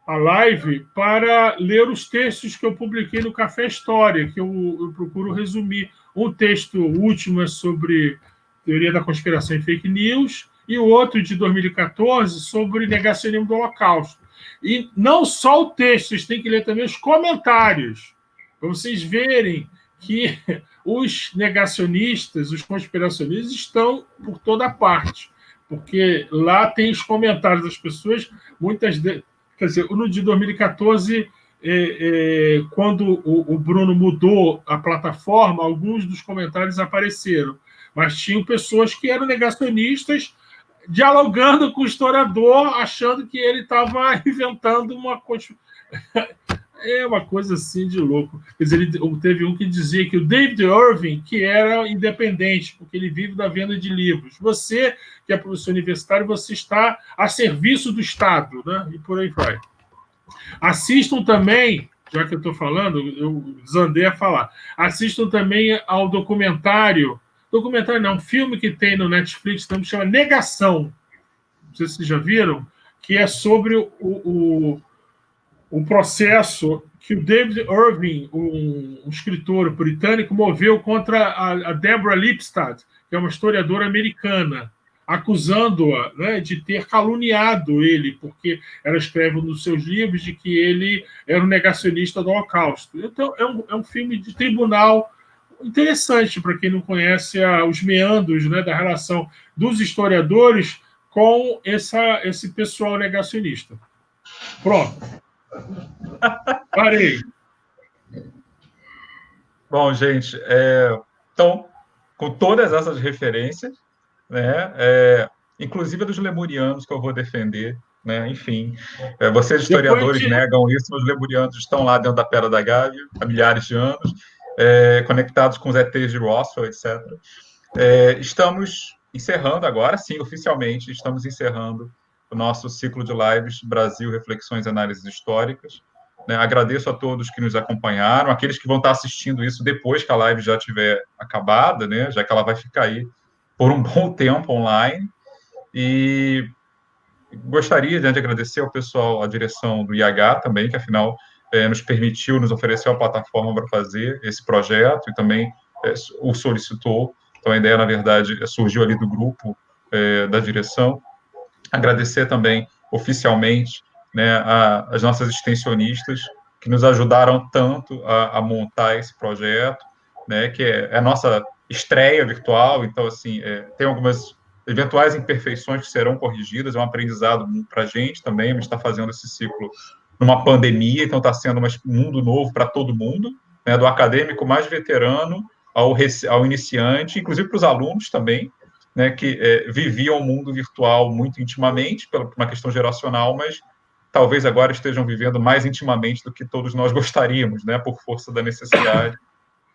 a live para ler os textos que eu publiquei no Café História, que eu procuro resumir. Um texto último é sobre teoria da conspiração e fake news, e o outro, de 2014, sobre negacionismo do Holocausto. E não só o texto, vocês têm que ler também os comentários, para vocês verem que os negacionistas, os conspiracionistas, estão por toda parte, porque lá tem os comentários das pessoas, quer dizer, no de 2014, quando o Bruno mudou a plataforma, alguns dos comentários apareceram, mas tinham pessoas que eram negacionistas dialogando com o historiador, achando que ele estava inventando uma coisa. É uma coisa assim de louco. Quer dizer, teve um que dizia que o David Irving, que era independente, porque ele vive da venda de livros. Você, que é professor universitário, você está a serviço do Estado, né? E por aí vai. Assistam também, já que eu estou falando, eu desandei a falar, assistam também ao documentário não, um filme que tem no Netflix, que chama Negação. Não sei se vocês já viram, que é sobre o processo que o David Irving, um escritor britânico, moveu contra a Deborah Lipstadt, que é uma historiadora americana, acusando-a, né, de ter caluniado ele, porque ela escreve nos seus livros de que ele era um negacionista do Holocausto. Então, é um filme de tribunal interessante para quem não conhece os meandros, né, da relação dos historiadores com esse pessoal negacionista. Pronto. Parei. Bom, gente, então, com todas essas referências, né, inclusive dos lemurianos que eu vou defender, né, enfim, vocês historiadores negam isso, os lemurianos estão lá dentro da Pedra da Gávea há milhares de anos, conectados com os ETs de Roswell, etc. Estamos encerrando agora, sim, oficialmente, estamos encerrando o nosso ciclo de lives Brasil, Reflexões e Análises Históricas. Né? Agradeço a todos que nos acompanharam, aqueles que vão estar assistindo isso depois que a live já estiver acabada, né? Já que ela vai ficar aí por um bom tempo online. E gostaria, né, de agradecer ao pessoal, à direção do IH também, que afinal nos ofereceu a plataforma para fazer esse projeto e também o solicitou. Então, a ideia, na verdade, surgiu ali do grupo da direção. Agradecer também, oficialmente, né, as nossas extensionistas, que nos ajudaram tanto a montar esse projeto, né, que é a nossa estreia virtual. Então, assim, tem algumas eventuais imperfeições que serão corrigidas, é um aprendizado para a gente também. A gente está fazendo esse ciclo numa pandemia, então está sendo um mundo novo para todo mundo, né, do acadêmico mais veterano ao iniciante, inclusive para os alunos também, né, que viviam o mundo virtual muito intimamente, por uma questão geracional, mas talvez agora estejam vivendo mais intimamente do que todos nós gostaríamos, né, por força da necessidade.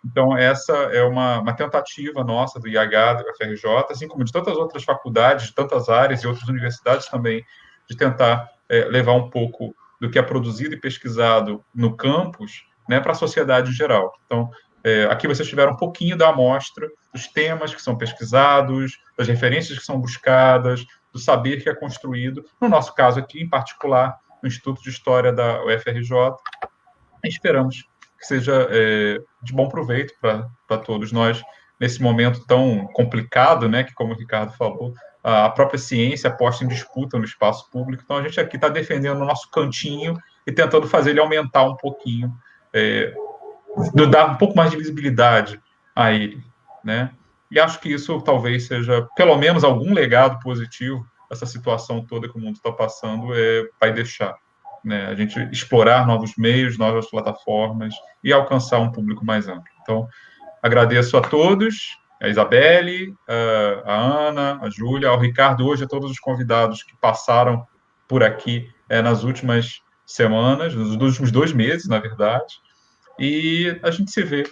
Então, essa é uma tentativa nossa do IH, do UFRJ, assim como de tantas outras faculdades, de tantas áreas e outras universidades também, de tentar levar um pouco do que é produzido e pesquisado no campus, né, para a sociedade em geral. Então, aqui vocês tiveram um pouquinho da amostra dos temas que são pesquisados, das referências que são buscadas, do saber que é construído, no nosso caso aqui, em particular, no Instituto de História da UFRJ. Esperamos que seja de bom proveito para todos nós, nesse momento tão complicado, né, que, como o Ricardo falou, a própria ciência posta em disputa no espaço público. Então, a gente aqui está defendendo o nosso cantinho e tentando fazer ele aumentar um pouquinho, dar um pouco mais de visibilidade a ele, né? E acho que isso talvez seja, pelo menos, algum legado positivo essa situação toda que o mundo está passando vai deixar, né? A gente explorar novos meios, novas plataformas e alcançar um público mais amplo. Então, agradeço a todos, a Isabelle, a Ana, a Júlia, ao Ricardo, hoje a todos os convidados que passaram por aqui nas últimas semanas, nos últimos 2 meses, na verdade. E a gente se vê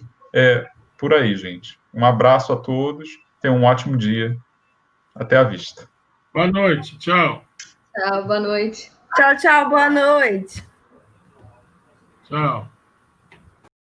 por aí, gente. Um abraço a todos, tenham um ótimo dia. Até a vista. Boa noite, tchau. Tchau, boa noite. Tchau, tchau, boa noite. Tchau.